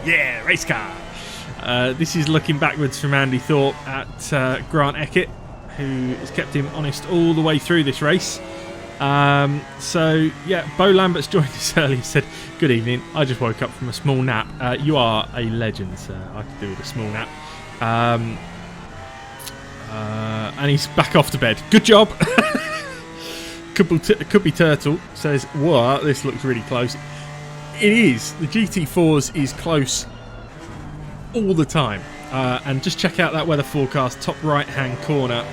Yeah, race car. This is looking backwards from Andy Thorpe at Grant Eckett, who has kept him honest all the way through this race. So yeah, Bo Lambert's joined us early. He said, "Good evening. I just woke up from a small nap." You are a legend, sir. I could do with a small nap. And he's back off to bed. Good job. Could be Turtle says, "Whoa, this looks really close." It is. The GT4s is close all the time. And just check out that weather forecast, top right hand corner.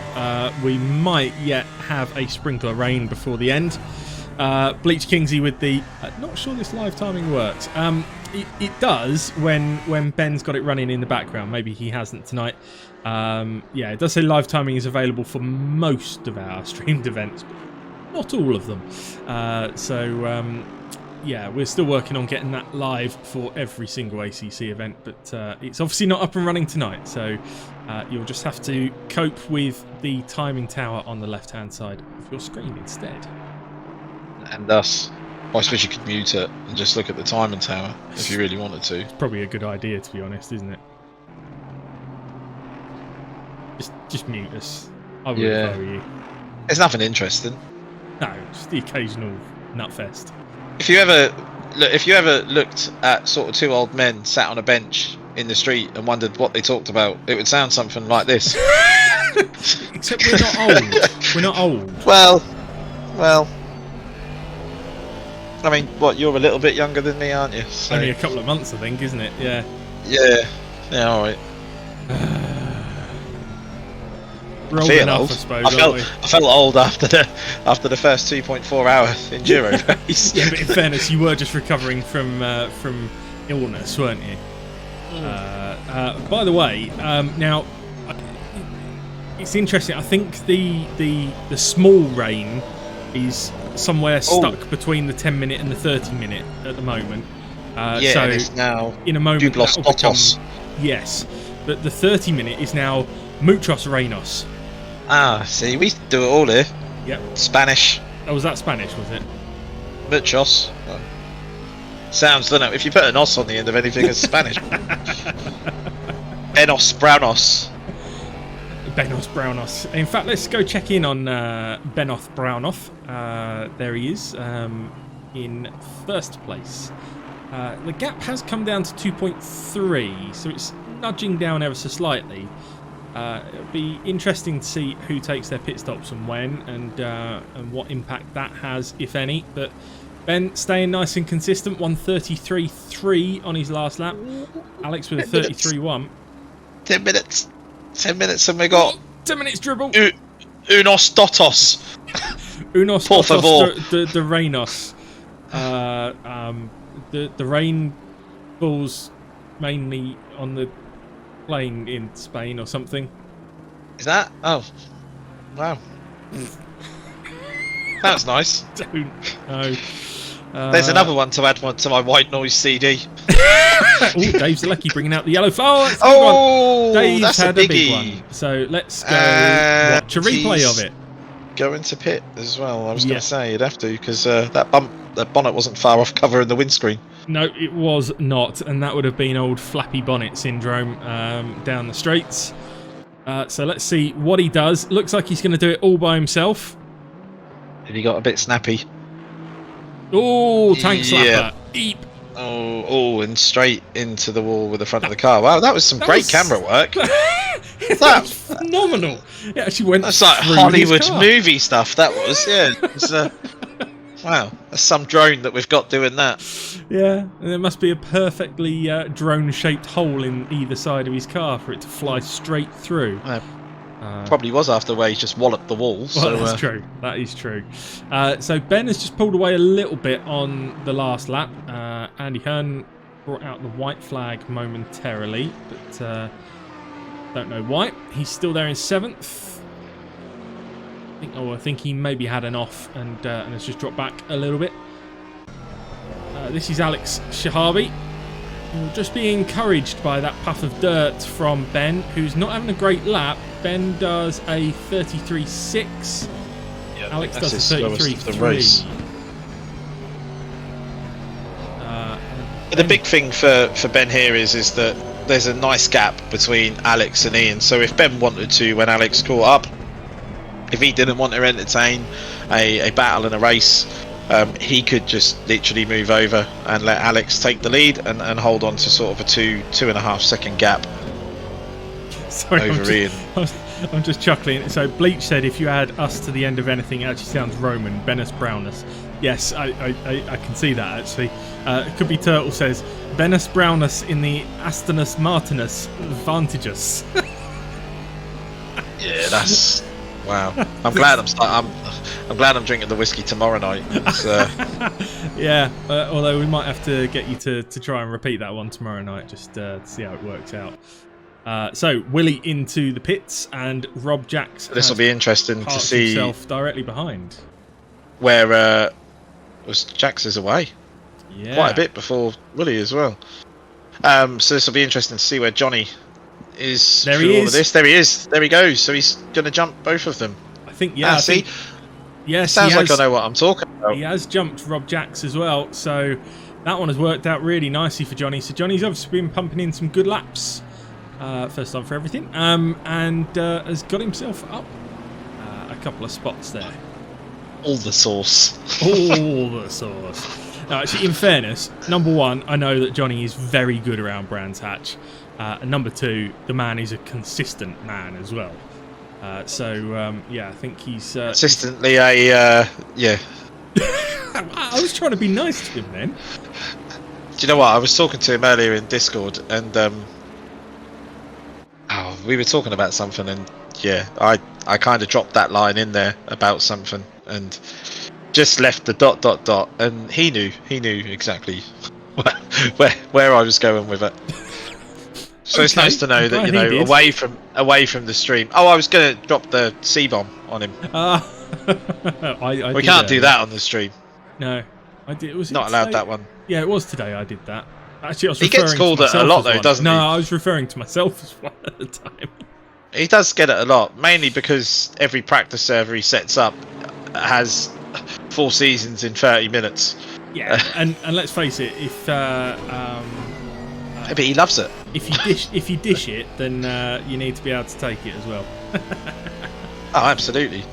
We might yet have a sprinkler rain before the end. Bleach Kingsley with the not sure this live timing works. It does when Ben's got it running in the background. Maybe he hasn't tonight. Yeah, it does say live timing is available for most of our streamed events, but not all of them. Yeah, we're still working on getting that live for every single ACC event, but it's obviously not up and running tonight, so you'll just have to cope with the timing tower on the left-hand side of your screen instead. And thus, I suppose you could mute it and just look at the timing tower if you really wanted to. It's probably a good idea, to be honest, isn't it? Just mute us. I would if I were you. There's nothing interesting. No, just the occasional nutfest. If you ever looked at sort of two old men sat on a bench in the street and wondered what they talked about, it would sound something like this. Except we're not old. We're not old. Well. I mean, what? You're a little bit younger than me, aren't you? So. Only a couple of months, I think, isn't it? Yeah. Yeah. All right. Rolling off, I suppose. I felt old after the first 2.4 hour enduro race. Yeah, but in fairness, you were just recovering from illness, weren't you? By the way, now it's interesting. I think the small rain is somewhere stuck between the 10-minute and the 30-minute at the moment. So and it's now in a moment that'll become, yes, but the 30-minute is now Muchos Reinos. See, we do it all here. Yep. Spanish. Oh, was that Spanish, was it? Muchos. Sounds, don't know. If you put an os on the end of anything, it's Spanish. Benos Brownos. Benos Brownos. In fact, let's go check in on Benoth Brownoff. There he is, in first place. The gap has come down to 2.3, so it's nudging down ever so slightly. It'll be interesting to see who takes their pit stops and when, and what impact that has, if any. But Ben staying nice and consistent, 1:33.3 on his last lap. Alex with a 33.1. 10 minutes. 10 minutes and we got 10 minutes dribble. Unos Dotos. Unos Por Dotos favor. de Reinos. The rain falls mainly on the plane in Spain or something. Is that? Oh, wow. That's nice. Don't know. There's another one to add to my white noise CD. Oh, Dave Zalecki bringing out the yellow flower. Oh, Dave's that's had a a big biggie. one. So let's go watch a replay of it. go into pit as well? I was Yeah. going to say you'd have to, because that bonnet wasn't far off covering the windscreen. No, it was not, and that would have been old flappy bonnet syndrome down the straights. So let's see what he does. Looks like he's going to do it all by himself. Have you got a bit snappy? Oh, tank slapper. Yeah. Eep. Oh, and straight into the wall with the front of the car. Wow, that was some great camera work. That was phenomenal. It actually went. That's like Hollywood movie stuff. That was, yeah. It's, wow, that's some drone that we've got doing that. Yeah, and there must be a perfectly drone-shaped hole in either side of his car for it to fly straight through. Probably was after where he just walloped the wall. Well, that's true. That is true. So Ben has just pulled away a little bit on the last lap. Andy Hearn brought out the white flag momentarily, but don't know why. He's still there in 7th. I think he maybe had an off and has just dropped back a little bit. This is Alex Shahabi. He'll just be encouraged by that puff of dirt from Ben, who's not having a great lap. Ben does a 33.6. Yeah, Alex does a 33.3. The big thing for Ben here is that there's a nice gap between Alex and Ian. So if Ben wanted to, when Alex caught up, if he didn't want to entertain a battle and a race, he could just literally move over and let Alex take the lead and hold on to sort of a 2.5 second gap. Sorry, over Ian. I'm just chuckling. So Bleach said, if you add us to the end of anything, it actually sounds Roman. Benus Brownus. Yes, I can see that actually. It could be Turtle says, Benus Brownus in the Astonus Martinus Vantagus. Yeah, that's wow. I'm glad I'm glad I'm drinking the whiskey tomorrow night. Yeah, although we might have to get you to try and repeat that one tomorrow night, just to see how it works out. So Willie into the pits, and Rob Jacks. This will be interesting to see himself directly behind. Where was Jacks is away? Yeah, quite a bit before Willie as well. So this will be interesting to see where Johnny is. There he is. All of this. There he is. There he goes. So he's going to jump both of them. I think. Yeah. See. Yes. Sounds like I know what I'm talking about. He has jumped Rob Jacks as well. So that one has worked out really nicely for Johnny. So Johnny's obviously been pumping in some good laps. First time for everything. And has got himself up a couple of spots there. All the sauce. All the sauce. No, actually, in fairness, number one, I know that Johnny is very good around Brands Hatch. And number two, the man is a consistent man as well. Yeah, I think he's... consistently yeah. I was trying to be nice to him then. Do you know what? I was talking to him earlier in Discord, and we were talking about something, and yeah, I kind of dropped that line in there about something, and just left the ... and he knew exactly where I was going with it. So it's nice to know that, you know, away from the stream. Oh, I was going to drop the C-bomb on him. We can't do that on the stream. No, I did. Was not allowed that one. Yeah, it was today. I did that. Actually, I was he gets called it a lot though, doesn't he? No, I was referring to myself as well at the time. He does get it a lot, mainly because every practice server he sets up has 4 seasons in 30 minutes. Yeah, and let's face it, if but he loves it. If you dish it, then you need to be able to take it as well. Oh, absolutely.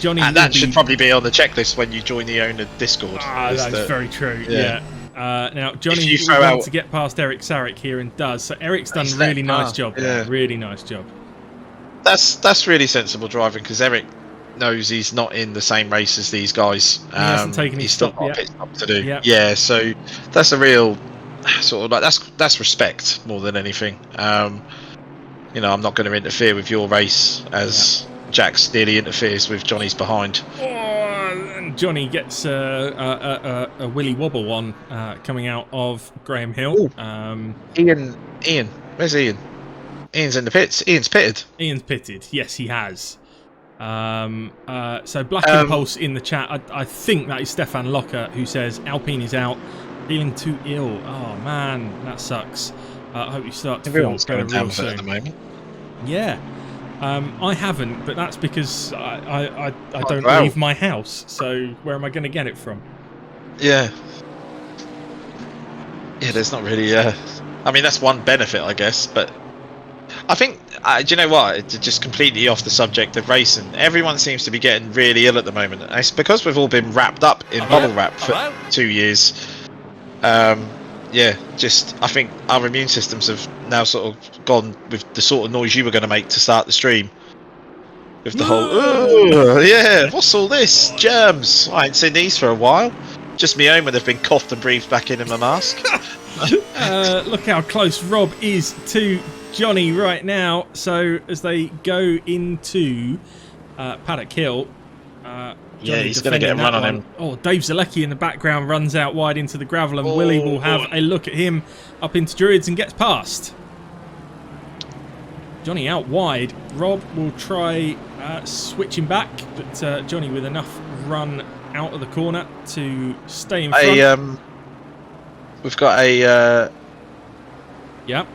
Johnny, and that should probably be on the checklist when you join the oNiD Discord. That's very true. Yeah. Now Johnny wants to get past Eric Sarek here and does. So Eric's done a really nice job. Yeah. Really nice job. That's really sensible driving, because Eric knows he's not in the same race as these guys. He hasn't taken his stop yet. Pit stop to do. Yep. Yeah, so that's a real sort of like that's respect more than anything. You know, I'm not going to interfere with your race as Jax nearly interferes with Johnny's behind. Oh, and Johnny gets a willy wobble one coming out of Graham Hill. Ian, where's Ian? Ian's in the pits. Ian's pitted. Ian's pitted. Yes, he has. So Black Impulse in the chat. I think that is Stefan Locker, who says Alpine is out, feeling too ill. Oh man, that sucks. I hope you start to feel better real soon. At the moment. Yeah. I haven't, but that's because I don't wow. leave my house. So where am I going to get it from? Yeah. Yeah, there's not really. I mean, that's one benefit, I guess. But I think, do you know what? It's just completely off the subject of racing. Everyone seems to be getting really ill at the moment. And it's because we've all been wrapped up in bubble wrap for 2 years. Yeah, just I think our immune systems have now sort of gone with the sort of noise you were going to make to start the stream. With the whole, yeah, what's all this? Germs. I ain't seen these for a while. Just me own when they've been coughed and breathed back in my mask. Look how close Rob is to Johnny right now. So as they go into Paddock Hill, yeah, he's going to get a run on him. Oh, Dave Zalecki in the background runs out wide into the gravel, and Willie will have a look at him up into Druids and gets past. Johnny out wide. Rob will try switching back, but Johnny with enough run out of the corner to stay in front. We've got a yeah,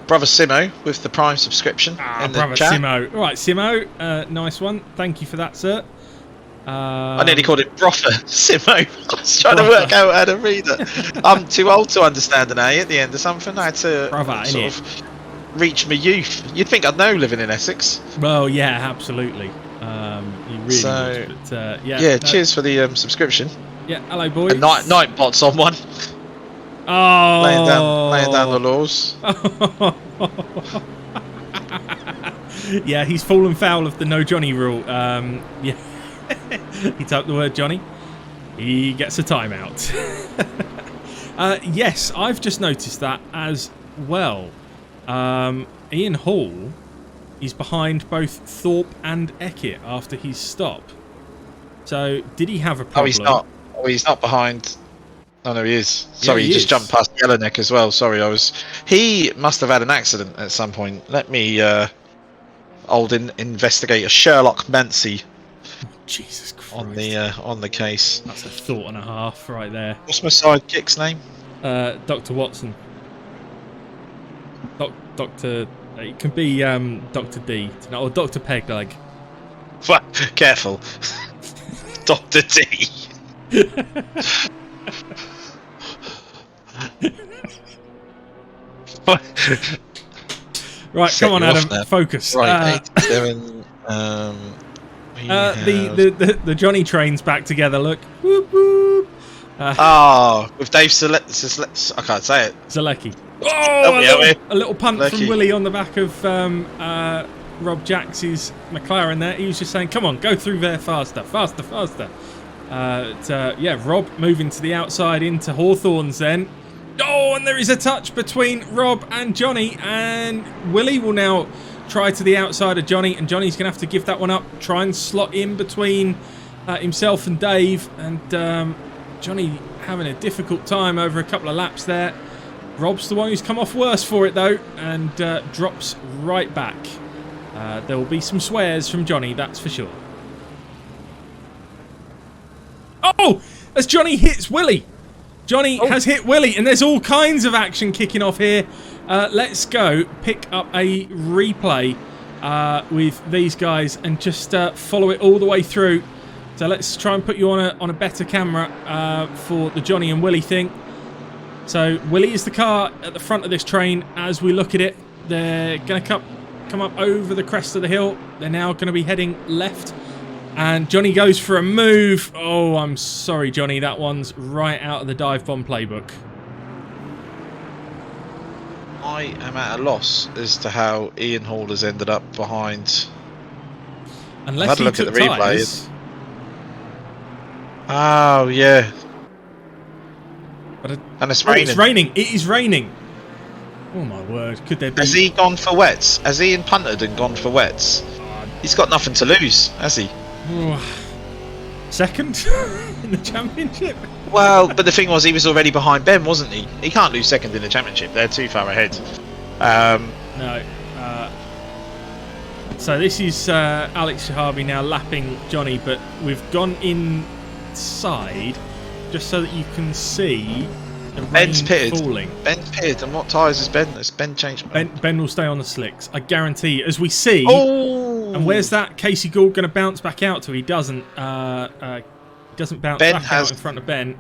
brother Simo with the Prime subscription in the brother chat. Simo. All right, Simo, nice one. Thank you for that, sir. I nearly called it Brother Simo. I was trying to work out how to read it. I'm too old to understand an A at the end of something. I had to sort of reach my youth. You'd think I'd know living in Essex. Well, yeah, absolutely. You really would, but, yeah, cheers for the subscription. Yeah, hello, boys. And Nightbot's on one. Oh, laying down the laws. Yeah, he's fallen foul of the no Johnny rule. Yeah, he typed the word Johnny. He gets a timeout. Yes, I've just noticed that as well. Ian Hall is behind both Thorpe and Eckett after his stop. So, did he have a problem? Oh, he's not. Oh, he's not behind. Oh no, he is. Sorry, yeah, he just jumped past Yellowneck as well. Sorry, he must have had an accident at some point. Let me, old investigator Sherlock Mancy. Jesus Christ. On the case. That's a thought and a half right there. What's my sidekick's name? Dr. Watson. Doctor. It can be Dr. D or Dr. Pegleg. Careful, Dr. D. Right, come on, Adam. Focus. Right, 87. The Johnny train's back together. Look. Whoop, whoop. With Dave I can't say it. Zalecki. Oh, a little punt from Willie on the back of Rob Jax's McLaren there. He was just saying, come on, go through there faster. Yeah, Rob moving to the outside into Hawthorne's then. Oh, and there is a touch between Rob and Johnny, and Willie will now try to the outside of Johnny, and Johnny's going to have to give that one up, try and slot in between himself and Dave, and Johnny having a difficult time over a couple of laps there. Rob's the one who's come off worse for it though, and drops right back. There will be some swears from Johnny, that's for sure. Oh! As Johnny hits Willie! Johnny has hit Willie, and there's all kinds of action kicking off here. Let's go pick up a replay with these guys and just follow it all the way through. So let's try and put you on a better camera for the Johnny and Willie thing. So Willie is the car at the front of this train as we look at it. They're going to come up over the crest of the hill. They're now going to be heading left. And Johnny goes for a move. Oh, I'm sorry, Johnny. That one's right out of the dive bomb playbook. I am at a loss as to how Ian Hall has ended up behind. Unless I've had a look at the replay. Oh, yeah. And it's raining. It's raining. It is raining. Oh, my word. Could there be... Has he gone for wets? Has Ian punted and gone for wets? He's got nothing to lose, has he? Second in the championship? Well, but the thing was, he was already behind Ben, wasn't he? He can't lose second in the championship. They're too far ahead. No. So this is Alex Shahabi now lapping Johnny, but we've gone inside just so that you can see the Ben's rain pitted. falling. Ben's pitted, and what tyres has Ben? Has Ben changed? Ben will stay on the slicks. I guarantee. As we see. Oh! And where's that Casey Gould going to bounce back out to? He doesn't. He doesn't bounce back out in front of Ben.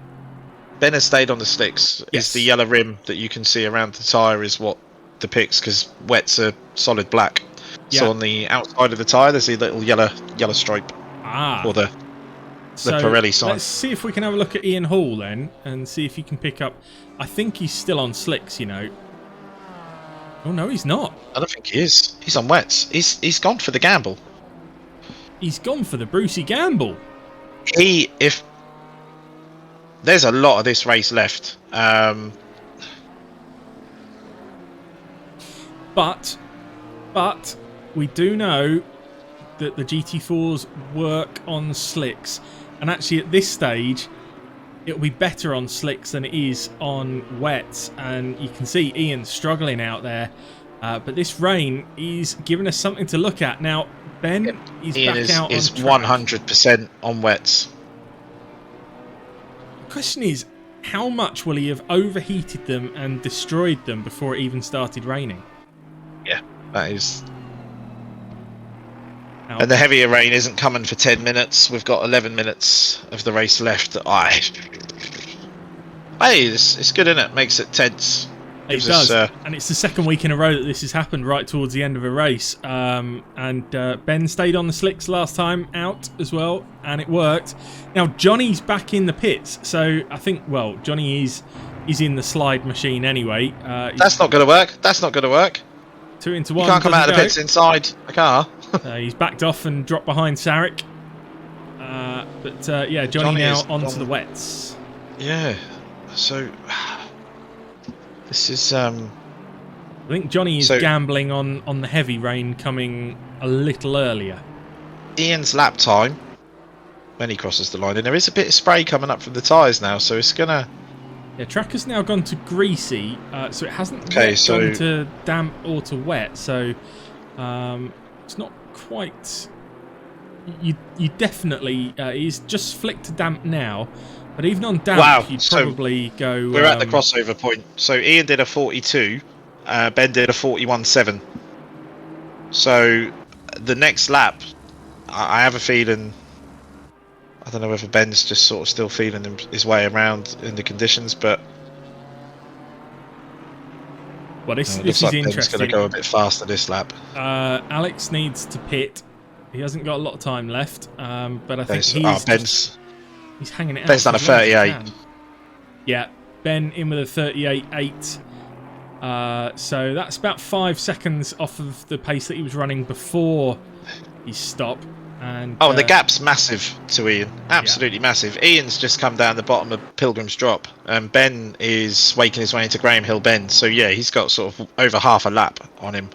Ben has stayed on the slicks. Yes. It's the yellow rim that you can see around the tyre is what depicts, because wets are solid black. Yeah. So on the outside of the tyre, there's a little yellow stripe. Ah. Or the Pirelli sign. Let's see if we can have a look at Ian Hall then, and see if he can pick up. I think he's still on slicks, you know. Oh no, he's not. I don't think he is. He's on wets. He's gone for the gamble. He's gone for the Brucey gamble. If there's a lot of this race left, but we do know that the GT4s work on slicks, and actually at this stage it'll be better on slicks than it is on wets, and you can see Ian struggling out there, but this rain is giving us something to look at. Now Ben is Ian back out is on track. 100% on wets. The question is, how much will he have overheated them and destroyed them before it even started raining? Yeah, that is. And the heavier rain isn't coming for 10 minutes. We've got 11 minutes of the race left. Hey, it's good, isn't it? Makes it tense. It does, and it's the second week in a row that this has happened right towards the end of a race. And Ben stayed on the slicks last time out as well, and it worked. Now Johnny's back in the pits, so I think, well, Johnny is in the slide machine anyway. That's not going to work. That's not going to work. 2 into 1. You can't come out of the pits inside a car. He's backed off and dropped behind Sarek. But yeah, Johnny now onto the wets. Yeah, so this is. I think Johnny is gambling on the heavy rain coming a little earlier. Ian's lap time when he crosses the line, and there is a bit of spray coming up from the tyres now, so it's gonna. Yeah, track has now gone to greasy, so it hasn't yet gone to damp or to wet. So it's not quite. You definitely he's just flicked to damp now, but even on damp, you'd probably go. We're at the crossover point. So Ian did a 42, Ben did a 41.7. So the next lap, I have a feeling. I don't know whether Ben's just sort of still feeling his way around in the conditions, but well, this looks is like interesting. Ben's going to go a bit faster this lap. Alex needs to pit. He hasn't got a lot of time left, but I think he's hanging it out. Ben's done a 38. Yeah, Ben in with a 38.8. So that's about 5 seconds off of the pace that he was running before his stop. And the gap's massive to Ian. Absolutely massive. Ian's just come down the bottom of Pilgrim's Drop, and Ben is waking his way into Graham Hill Bend. So yeah, he's got sort of over half a lap on him.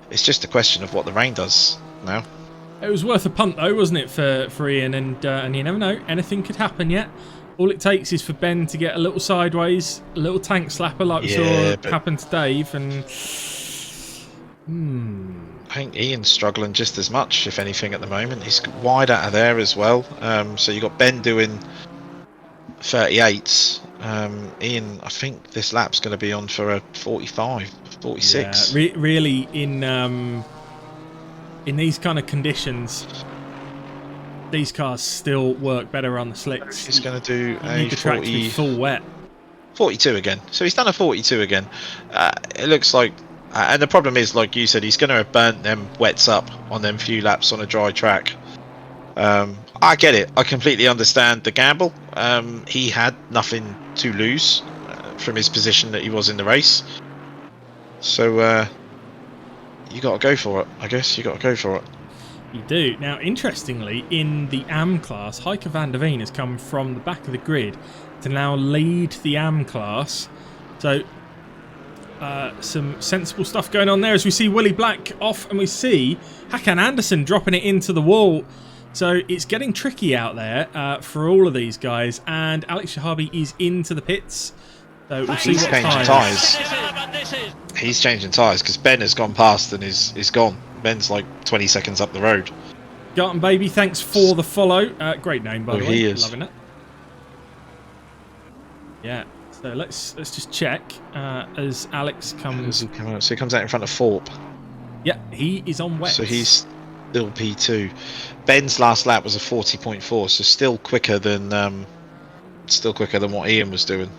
It's just a question of what the rain does now. It was worth a punt though, wasn't it, for Ian? And you never know, anything could happen yet. All it takes is for Ben to get a little sideways, a little tank slapper like we saw happen to Dave, and I think Ian's struggling just as much, if anything, at the moment. He's wide out of there as well. So you've got Ben doing 38s. Ian, I think this lap's going to be on for a 45, 46. Yeah, really, in these kind of conditions, these cars still work better on the slicks. He's going to do a 40, full wet. 42 again. So he's done a 42 again. It looks like. And the problem is, like you said, he's going to have burnt them wets up on them few laps on a dry track. I get it. I completely understand the gamble. He had nothing to lose from his position that he was in the race. So you got to go for it, I guess. You got to go for it. You do. Now, interestingly, in the AM class, Heike van der Veen has come from the back of the grid to now lead the AM class. So some sensible stuff going on there as we see Willie Black off, and we see Hakan Andersen dropping it into the wall. So it's getting tricky out there for all of these guys, and Alex Shahabi is into the pits. So we'll see what tyres. He's changing tyres because Ben has gone past and is gone. Ben's like 20 seconds up the road. Garton Baby, thanks for the follow. Great name, by the way. He is. Loving it. Yeah. So let's just check as Alex comes. So he comes out in front of Thorpe. Yeah, he is on wet. So he's still P2. Ben's last lap was a 40.4, so still quicker than what Ian was doing.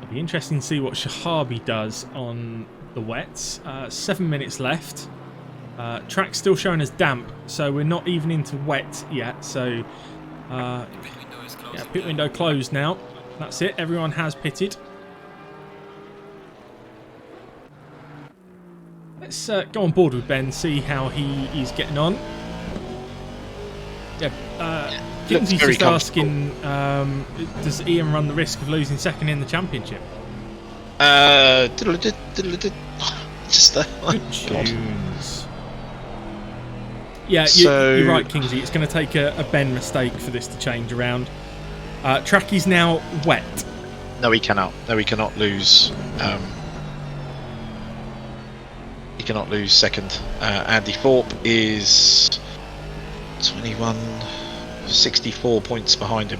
It'll be interesting to see what Shahabi does on the wets. 7 minutes left. Track's still showing as damp, so we're not even into wet yet. So, yeah, pit window closed now. That's it. Everyone has pitted. Let's go on board with Ben, see how he is getting on. Yeah, Kingsley's just asking, does Ian run the risk of losing second in the championship? Just Good tunes. Yeah, you're right, Kingsley. It's going to take a Ben mistake for this to change around. Track is now wet. No, he cannot. No, he cannot lose. He cannot lose second. Andy Thorpe is 64 points behind him,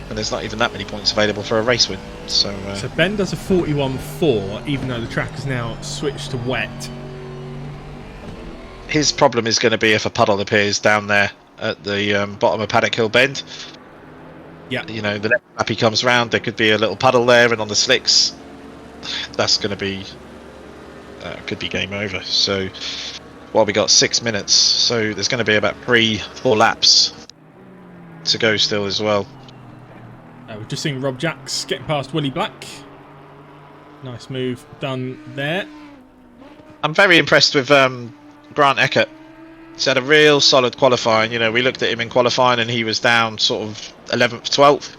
and there's not even that many points available for a race win. So Ben does a 41.4, even though the track has now switched to wet. His problem is going to be if a puddle appears down there at the bottom of Paddock Hill Bend. Yeah, you know, the next lap he comes round, there could be a little puddle there, and on the slicks, that's going to be could be game over. So, well, we got 6 minutes, so there's going to be about 3-4 laps to go still as well. We've just seen Rob Jacks getting past Willie Black. Nice move done there. I'm very impressed with Grant Eckert. He's had a real solid qualifying. You know, we looked at him in qualifying and he was down sort of 11th, 12th.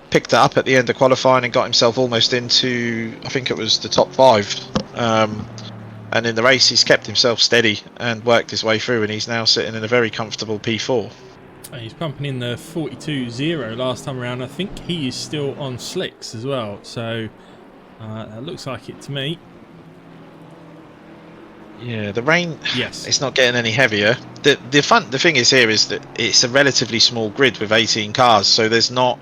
Picked it up at the end of qualifying and got himself almost into, I think it was the top 5. And in the race, he's kept himself steady and worked his way through, and he's now sitting in a very comfortable P4. He's pumping in the 42.0 last time around. I think he is still on slicks as well, so that looks like it to me. Yeah, the rain. Yes, it's not getting any heavier. The thing is here is that it's a relatively small grid with 18 cars, so there's not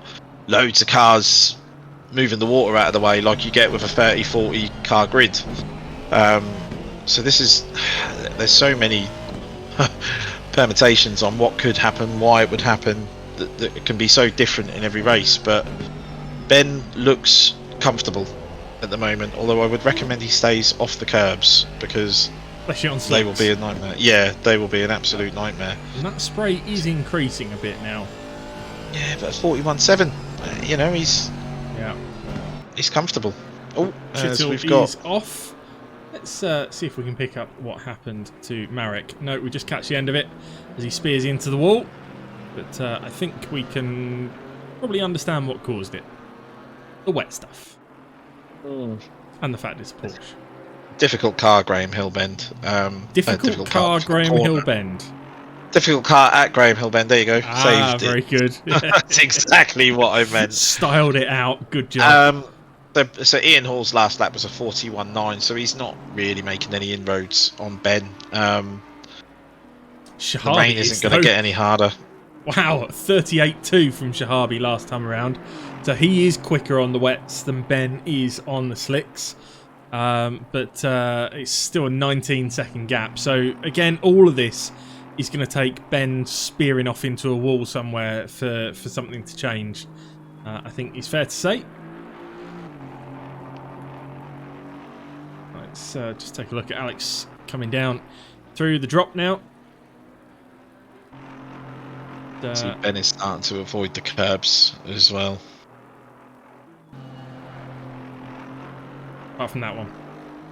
loads of cars moving the water out of the way like you get with a 30-40 car grid. So there's so many permutations on what could happen, why it would happen, that it can be so different in every race. But Ben looks comfortable at the moment, although I would recommend he stays off the curbs because they will be a nightmare. Yeah, they will be an absolute nightmare. And that spray is increasing a bit now. Yeah, but 41.7, you know, he's comfortable. Oh, we've got off. Let's see if we can pick up what happened to Marek. No, we just catch the end of it as he spears into the wall. But I think we can probably understand what caused it. The wet stuff. And the fact it's a Porsche. Difficult car, Graham Hill Bend. Difficult car, Graham Hill Bend. Difficult car at Graham Hill Bend. There you go. Saved very it. Good. Yeah. That's exactly what I meant. Styled it out. Good job. So Ian Hall's last lap was a 41.9, so he's not really making any inroads on Ben. The rain isn't going to get any harder. Wow, 38.2 from Shahabi last time around. So he is quicker on the wets than Ben is on the slicks. But it's still a 19-second gap. So again, all of this is going to take Ben spearing off into a wall somewhere for something to change. I think it's fair to say. Let's just take a look at Alex coming down through the drop now. See, Ben is starting to avoid the curbs as well. Apart from that one.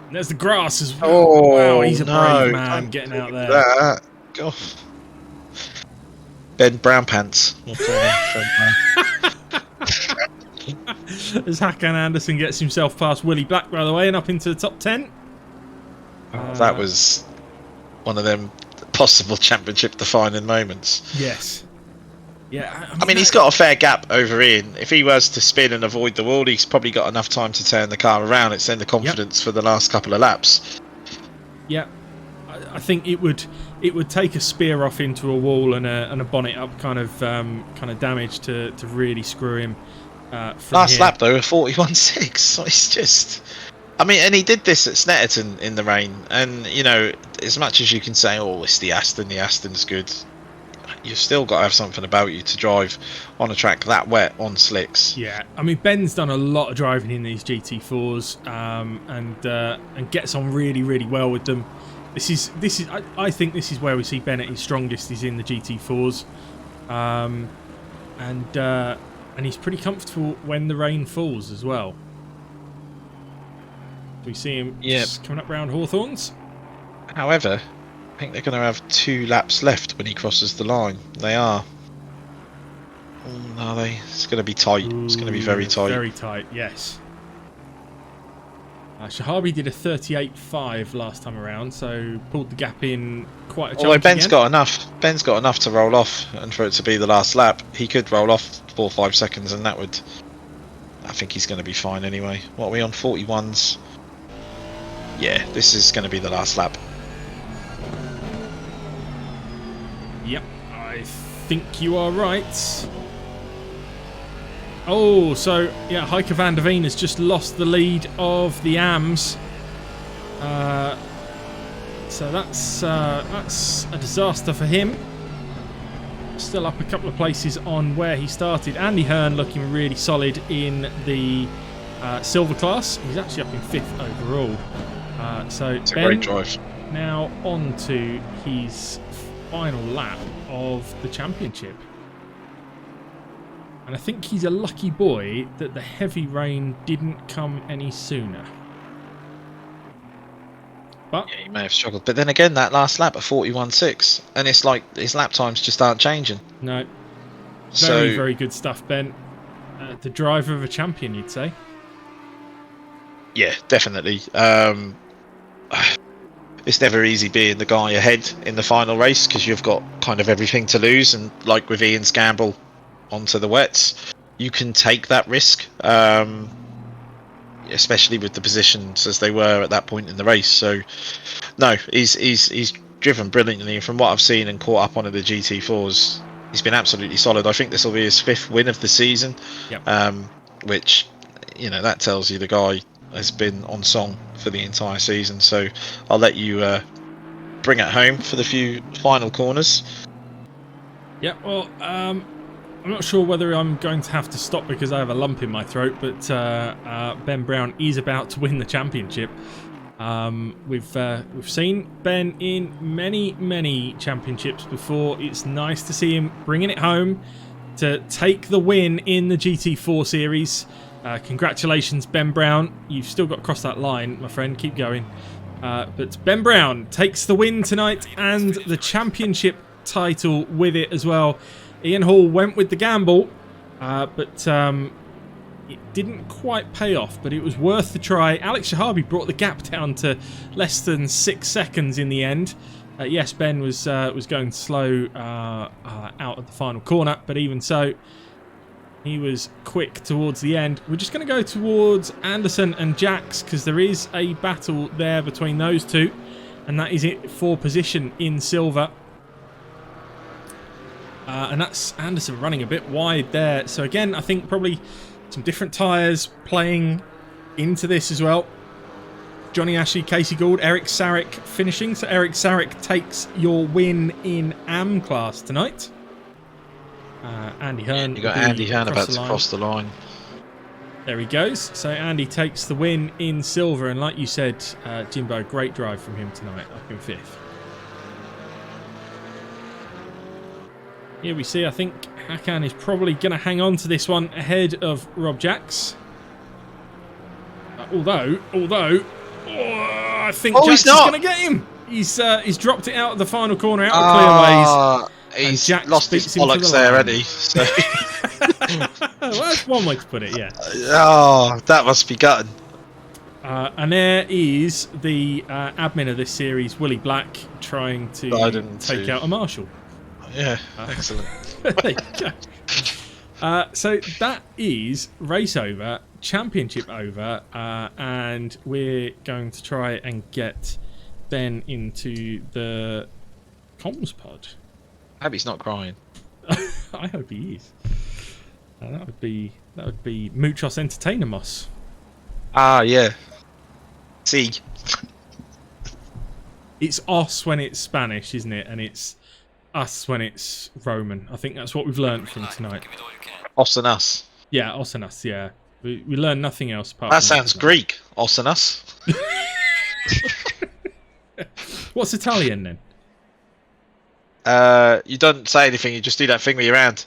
And there's the grass as well. Oh, wow, he's a brave man getting out there. God. Ben Brown Pants. As Hakan Anderson gets himself past Willie Black, by the way, and up into the top 10. That was one of them possible championship-defining moments. Yes. Yeah. I mean, he's got a fair gap over Ian. If he was to spin and avoid the wall, he's probably got enough time to turn the car around. It's then the confidence for the last couple of laps. Yeah. I think it would it would take a spear off into a wall and a bonnet up kind of damage to really screw him. Last lap though, a 41.6. So it's just, I mean, and he did this at Snetterton in the rain, and you know, as much as you can say, oh, it's the Aston's good, you've still got to have something about you to drive on a track that wet on slicks. Yeah, I mean, Ben's done a lot of driving in these GT4s, and gets on really, really well with them. This is I think this is where we see Ben at his strongest, is in the GT4s, and he's pretty comfortable when the rain falls as well. We see him just coming up round Hawthorns. However, I think they're going to have 2 laps left when he crosses the line. They are. Are they? It's going to be tight. Ooh, it's going to be very tight. Very tight, yes. Shahabi did a 38.5 last time around, so pulled the gap in quite a chunk. Although Ben's got enough. Ben's got enough to roll off, and for it to be the last lap, he could roll off 4 or 5 seconds, and that would. I think he's going to be fine anyway. What are we on? 41s. Yeah, this is going to be the last lap. Yep, I think you are right. Oh, so yeah, Heike van der Veen has just lost the lead of the AMs. So that's a disaster for him. Still up a couple of places on where he started. Andy Hearn looking really solid in the silver class. He's actually up in 5th overall. So it's a great drive. Now on to his final lap of the championship. And I think he's a lucky boy that the heavy rain didn't come any sooner. But yeah, he may have struggled. But then again, that last lap at 41.6, and it's like his lap times just aren't changing. No. Very, very good stuff, Ben. The driver of a champion, you'd say. Yeah, definitely. It's never easy being the guy ahead in the final race because you've got kind of everything to lose, and like with Ian's gamble onto the wets, you can take that risk, especially with the positions as they were at that point in the race. So no, he's driven brilliantly, and from what I've seen and caught up on the GT4s, he's been absolutely solid. I think this will be his 5th win of the season. Yep. Which, you know, that tells you the guy has been on song for the entire season. So I'll let you bring it home for the few final corners. Yeah, well, I'm not sure whether I'm going to have to stop because I have a lump in my throat, but Ben Brown is about to win the championship. We've seen Ben in many championships before. It's nice to see him bringing it home to take the win in the GT4 series. Congratulations, Ben Brown. You've still got to cross that line, my friend. Keep going. But Ben Brown takes the win tonight and the championship title with it as well. Ian Hall went with the gamble, but it didn't quite pay off, but it was worth the try. Alex Shahabi brought the gap down to less than 6 seconds in the end. Yes, Ben was going slow out at the final corner, but even so, he was quick towards the end. We're just going to go towards Anderson and Jax because there is a battle there between those two, and that is it for position in silver. And that's Anderson running a bit wide there. So again, I think probably some different tyres playing into this as well. Johnny Ashley, Casey Gould, Eric Sarek finishing. So Eric Sarek takes your win in AM class tonight. Andy Hearn. You got Andy Hearn about to cross the line. There he goes. So Andy takes the win in silver. And like you said, Jimbo, great drive from him tonight, up in 5th. Here we see, I think Hakan is probably going to hang on to this one ahead of Rob Jax. Although, I think Jax is going to get him. He's dropped it out of the final corner, out of clear ways. He's lost his bollocks there, hasn't he? So. Well, that's one way to put it, yeah. Oh, that must be gutted. And there is the admin of this series, Willie Black, trying to take out a marshal. Yeah, excellent. There you go. So that is race over, championship over, and we're going to try and get Ben into the Comms pod. I hope he's not crying. I hope he is. That would be Muchos Entertainamos. Ah, yeah. See. It's os when it's Spanish, isn't it? And it's us when it's Roman. I think that's what we've learned from tonight. Os and us. Yeah, os and us. Yeah, we learned nothing else apart. That from sounds Greek. Os and us. What's Italian then? You don't say anything. You just do that thing with your hand.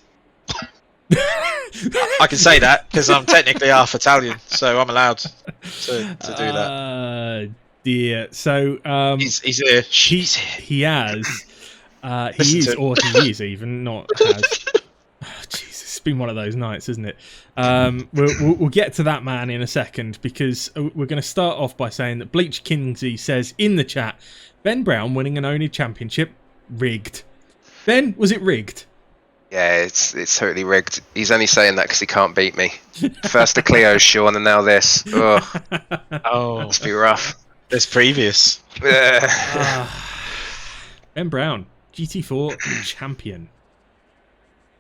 I can say that because I'm technically half Italian, so I'm allowed to do that. Dear. So he's here. He has. He is, or he is even not has. Oh, Jesus, it's been one of those nights, isn't it? We'll get to that man in a second, because we're going to start off by saying that Bleach Kinsey says in the chat, Ben Brown winning an oNiD championship, rigged. Ben, was it rigged? Yeah, it's totally rigged. He's only saying that because he can't beat me. First the Clio, Sean, and now this. Oh, must be rough. This previous. Ben Brown, GT4 champion.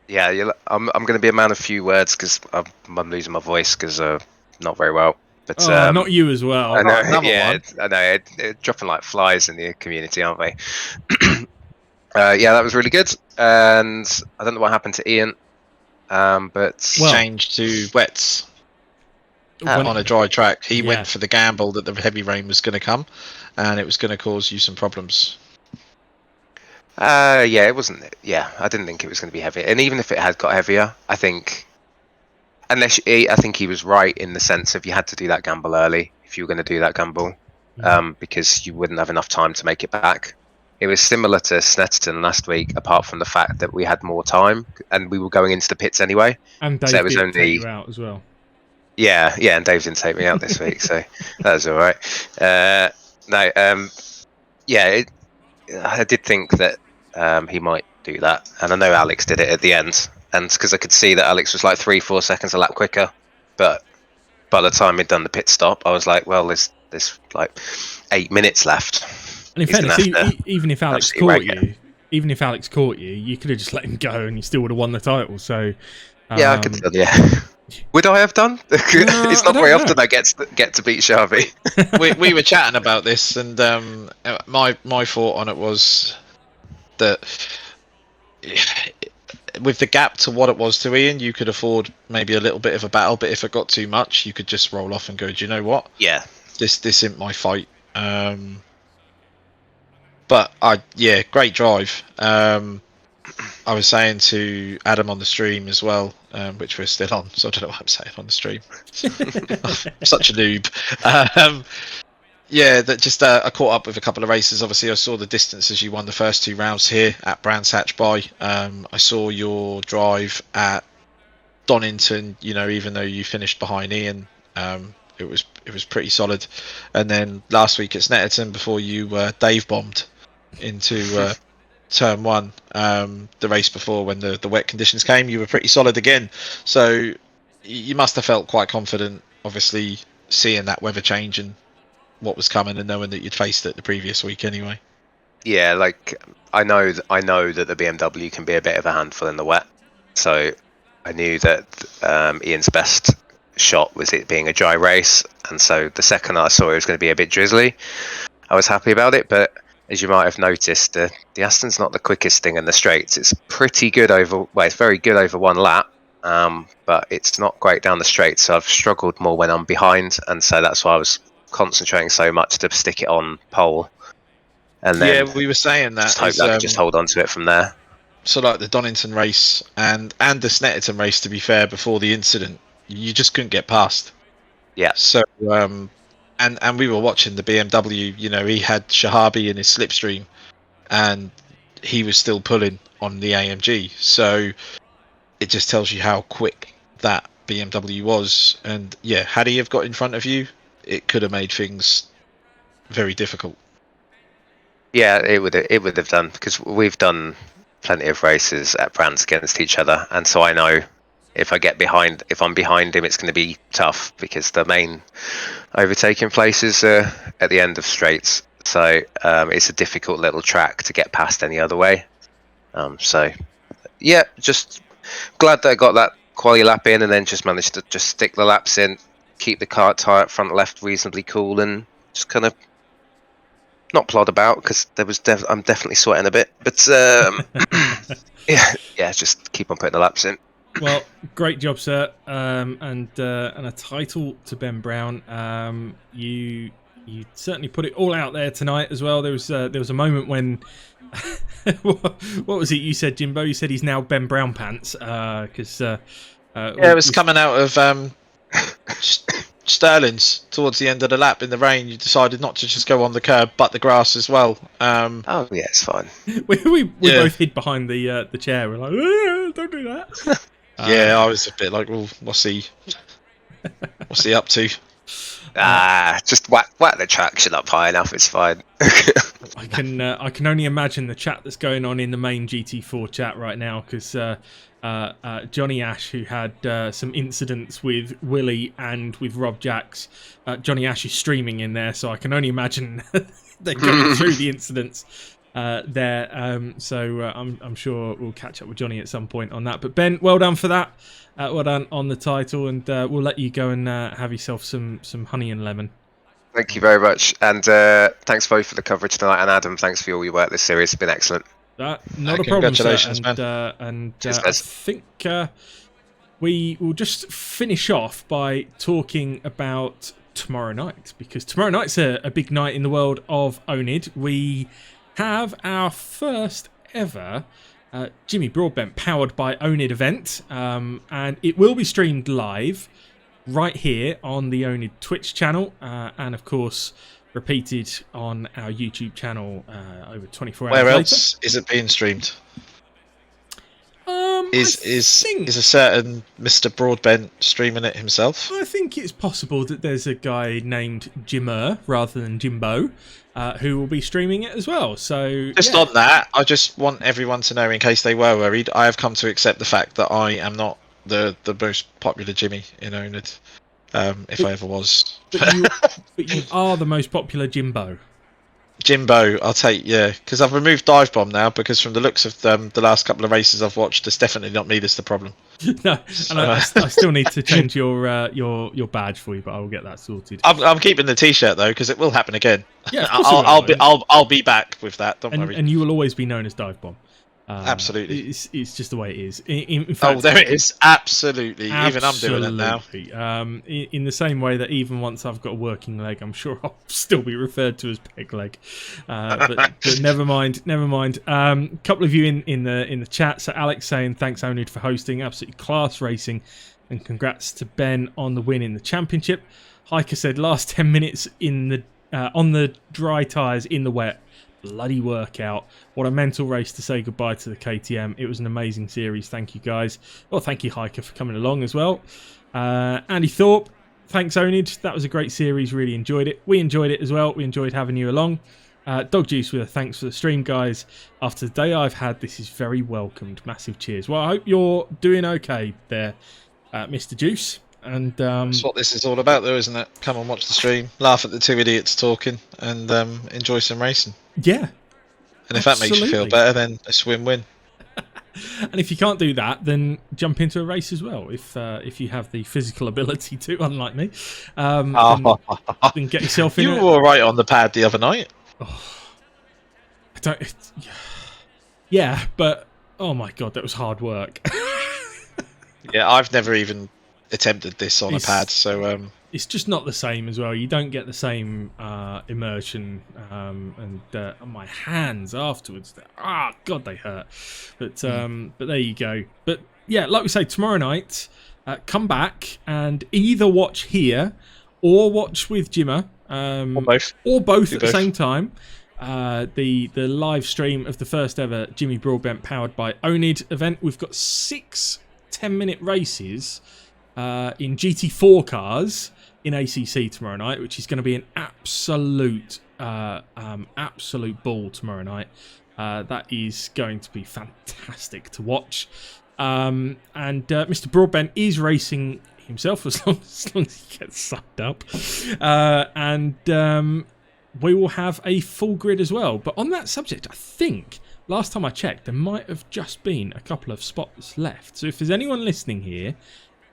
Yeah, I'm going to be a man of few words because I'm losing my voice because not very well. But not you as well. I know. I know. They're dropping like flies in the community, aren't they? Yeah, that was really good. And I don't know what happened to Ian, but changed to wets on a dry track. He went for the gamble that the heavy rain was going to come, and it was going to cause you some problems. Yeah, it wasn't. Yeah, I didn't think it was going to be heavy. And even if it had got heavier, I think, I think he was right in the sense of you had to do that gamble early if you were going to do that gamble, because you wouldn't have enough time to make it back. It was similar to Snetterton last week, apart from the fact that we had more time and we were going into the pits anyway. And Dave didn't take you out as well. Yeah, and Dave didn't take me out this week, so that was all right. I did think that he might do that, and I know Alex did it at the end, and because I could see that Alex was like 3-4 seconds a lap quicker, but by the time he'd done the pit stop, I was like, well, there's like 8 minutes left. And in fairness, even if Alex caught you, you could have just let him go, and you still would have won the title. So yeah, I could have done. Yeah, would I have done? It's not very often I get to beat Shahabi. we were chatting about this, and my thought on it was that with the gap to what it was to Ian, you could afford maybe a little bit of a battle, but if it got too much, you could just roll off and go, do you know what? Yeah, this isn't my fight. But great drive. I was saying to Adam on the stream as well, which we're still on, so I don't know what I'm saying on the stream. I'm such a noob. I caught up with a couple of races. Obviously, I saw the distances you won the first 2 rounds here at Brands Hatch By. I saw your drive at Donington. Even though you finished behind Ian, it was pretty solid. And then last week at Snetterton, before you Dave bombed into turn 1, the race before when the wet conditions came, you were pretty solid again. So you must have felt quite confident, obviously seeing that weather change and what was coming, and knowing that you'd faced it the previous week anyway. Yeah, like I know that the BMW can be a bit of a handful in the wet, so I knew that Ian's best shot was it being a dry race, and so the second I saw it was going to be a bit drizzly, I was happy about it. But as you might have noticed, the Aston's not the quickest thing in the straights. It's pretty good it's very good over 1 lap, but it's not great down the straight. So I've struggled more when I'm behind, and so that's why I was concentrating so much to stick it on pole. And then we were saying that. Just hope that I could just hold on to it from there. So like the Donington race and the Snetterton race, to be fair, before the incident, you just couldn't get past. Yeah. So and we were watching the BMW. He had Shahabi in his slipstream, and he was still pulling on the AMG. So it just tells you how quick that BMW was. And yeah, had he have got in front of you, it could have made things very difficult. Yeah, it would have done, because we've done plenty of races at Brands against each other, and so I know if I'm behind him, it's going to be tough, because the main overtaking places are at the end of straights, so it's a difficult little track to get past any other way. So yeah, just glad that I got that quali lap in, and then just managed to just stick the laps in, keep the car tire at front left reasonably cool, and just kind of not plod about, because I'm definitely sweating a bit, but yeah, just keep on putting the laps in. Well, great job, sir, and a title to Ben Brown. You certainly put it all out there tonight as well. There was a moment when what was it you said, Jimbo? You said he's now Ben Brown pants because it was coming out of Sterling's towards the end of the lap in the rain. You decided not to just go on the curb, but the grass as well. Oh yeah, it's fine. We both hid behind the chair. We're like, don't do that. I was a bit like, well, what's he up to? Just whack the traction up high enough. It's fine. I can only imagine the chat that's going on in the main GT4 chat right now, because Johnny Ash, who had some incidents with Willie and with Rob Jacks, Johnny Ash is streaming in there, so I can only imagine they're going through the incidents there. So I'm sure we'll catch up with Johnny at some point on that. But Ben, well done for that. Well done on the title, and we'll let you go and have yourself some honey and lemon. Thank you very much, and thanks both for the coverage tonight, and Adam, thanks for all your work this series. It's been excellent. Not a problem, sir. Man. I think we will just finish off by talking about tomorrow night, because tomorrow night's a big night in the world of oNiD. We have our first ever Jimmy Broadbent powered by oNiD event, and it will be streamed live right here on the oNiD Twitch channel, and of course repeated on our YouTube channel over 24 hours Where later. else is it being streamed? Is think- a certain Mr. Broadbent streaming it himself? I think it's possible that there's a guy named Jimmer rather than Jimbo who will be streaming it as well. So Just on that, I just want everyone to know, in case they were worried, I have come to accept the fact that I am not the most popular Jimmy in oNiD, if I ever was. But you are the most popular Jimbo. Jimbo, I'll take, because I've removed Dive Bomb now, because from the looks of the last couple of races I've watched, it's definitely not me that's the problem. No, and I still need to change your badge for you, but I will get that sorted. I'm keeping the T-shirt though, because it will happen again. Yeah, of course it will. I'll be back with that. Don't worry. And you will always be known as Dive Bomb. Absolutely. It's just the way it is. In fact, there it is. Absolutely. Even I'm doing it now. In the same way that even once I've got a working leg, I'm sure I'll still be referred to as peg leg. But never mind. A couple of you in the chat. So Alex saying thanks oNiD for hosting, absolutely class racing, and congrats to Ben on the win in the championship. Hiker said last 10 minutes in the on the dry tyres in the wet. Bloody workout. What a mental race to say goodbye to the KTM. It was an amazing series. Thank you guys. Well, thank you Hiker for coming along as well. Andy Thorpe, thanks oNiD. That was a great series. Really enjoyed it. We enjoyed it as well. We enjoyed having you along. Dog Juice with a thanks for the stream, guys. After the day I've had, this is very welcomed. Massive cheers. Well, I hope you're doing okay there, Mr. Juice. And that's what this is all about, though, isn't it? Come and watch the stream, laugh at the two idiots talking, and enjoy some racing. Yeah. And if that makes you feel better, then a win-win. And if you can't do that, then jump into a race as well. If you have the physical ability to, unlike me, then get yourself in. You were all right on the pad the other night. Oh, I don't. Yeah, but oh my god, that was hard work. Yeah, I've never even attempted this on a pad, so it's just not the same as well. You don't get the same immersion, and my hands afterwards, god, they hurt. But there you go. But yeah, like we say, tomorrow night, come back and either watch here or watch with Jimmer, or both at the same time. The live stream of the first ever Jimmy Broadbent powered by oNiD event. We've got 6 10-minute races in GT4 cars in ACC tomorrow night, which is going to be an absolute ball tomorrow night. That is going to be fantastic to watch. And Mr. Broadbent is racing himself as long as he gets sucked up. And we will have a full grid as well. But on that subject, I think last time I checked, there might have just been a couple of spots left. So if there's anyone listening here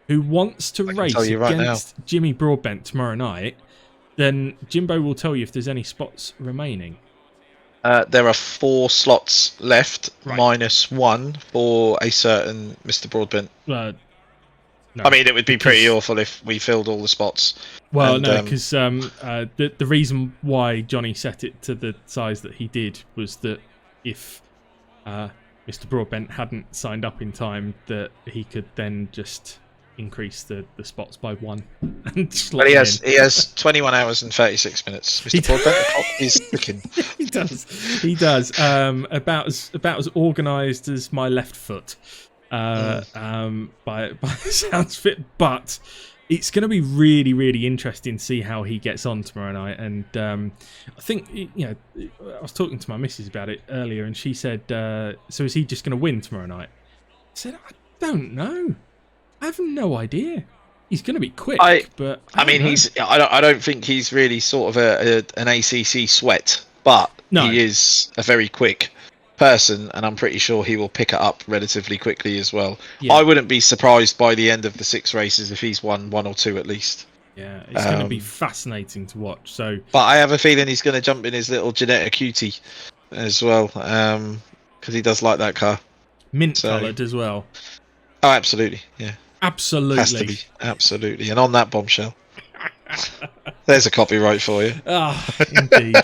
who wants to race against Jimmy Broadbent tomorrow night, then Jimbo will tell you if there's any spots remaining. There are 4 slots left, minus 1 for a certain Mr. Broadbent. No, I mean, it would be pretty awful if we filled all the spots. Well, no, because the reason why Johnny set it to the size that he did was that if Mr. Broadbent hadn't signed up in time, that he could then just increase the spots by 1. And but he has 21 hours and 36 minutes. Mr. Broadbent, the clock is ticking. He does. About as organised as my left foot. By the sounds of it, but it's going to be really, really interesting to see how he gets on tomorrow night. And I think, I was talking to my missus about it earlier, and she said, "So is he just going to win tomorrow night?" I said, "I don't know. I have no idea. He's going to be quick, but I don't think he's really sort of an ACC sweat, but he is a very quick person, and I'm pretty sure he will pick it up relatively quickly as well. I wouldn't be surprised by the end of the 6 races if he's won 1 or 2 at least. Yeah, it's going to be fascinating to watch. So, but I have a feeling he's going to jump in his little Ginetta cutie as well, because he does like that car. Mint coloured as well. Oh, absolutely, yeah. Absolutely. Has to be, absolutely. And on that bombshell, there's a copyright for you. Indeed.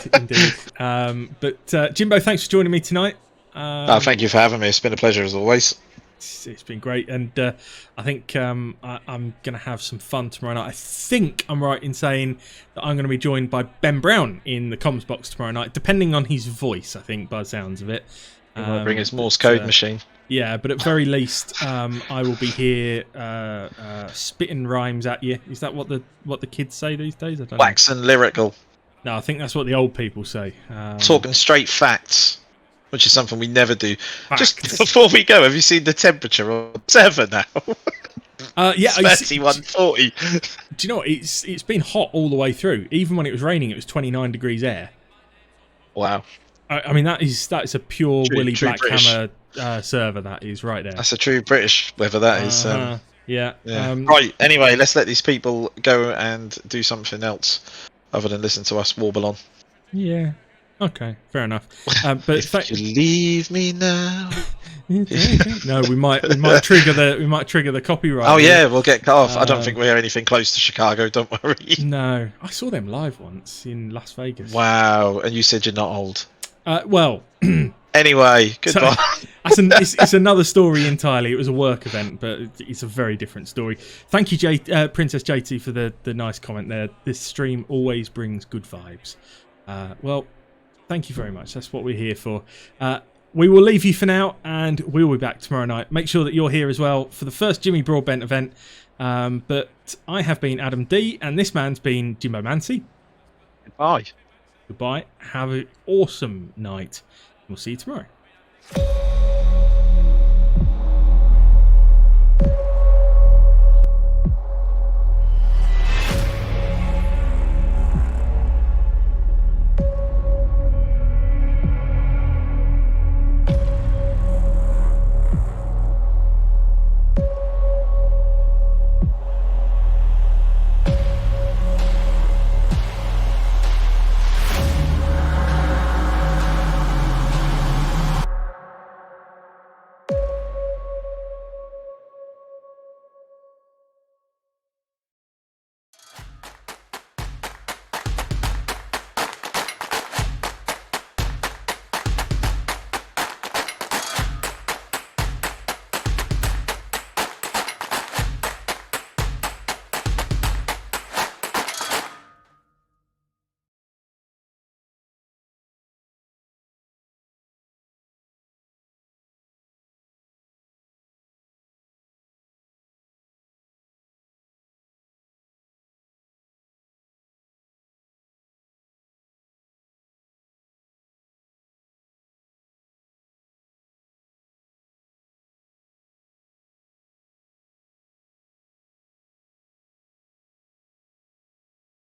But Jimbo, thanks for joining me tonight. Thank you for having me. It's been a pleasure as always. It's been great, and I think I'm going to have some fun tomorrow night. I think I'm right in saying that I'm going to be joined by Ben Brown in the comms box tomorrow night, depending on his voice, I think, by the sounds of it. He might bring his Morse code machine. Yeah, but at very least, I will be here spitting rhymes at you. Is that what the kids say these days? I don't know. Waxing lyrical. No, I think that's what the old people say. Talking straight facts, which is something we never do. Facts. Just before we go, have you seen the temperature on server now? Yeah, 31:40. Do you know what? It's been hot all the way through. Even when it was raining, it was 29 degrees air. Wow. I mean, that is a pure Willy Blackhammer server. That is right there. That's a true British weather. That is. Yeah. Right. Anyway, let's let these people go and do something else other than listen to us warble on. Yeah. Okay. Fair enough. But if you leave me now. No, we might trigger the copyright. Oh yeah, we'll get cut off. I don't think we're anything close to Chicago. Don't worry. No, I saw them live once in Las Vegas. Wow, and you said you're not old. Well. Anyway, goodbye. So, it's another story entirely. It was a work event, but it's a very different story. Thank you, Princess JT, for the nice comment there. This stream always brings good vibes. Well, thank you very much. That's what we're here for. We will leave you for now, and we'll be back tomorrow night. Make sure that you're here as well for the first Jimmy Broadbent event. But I have been Adam D, and this man's been Jimbo Mancy. Goodbye. Goodbye. Have an awesome night. We'll see you tomorrow.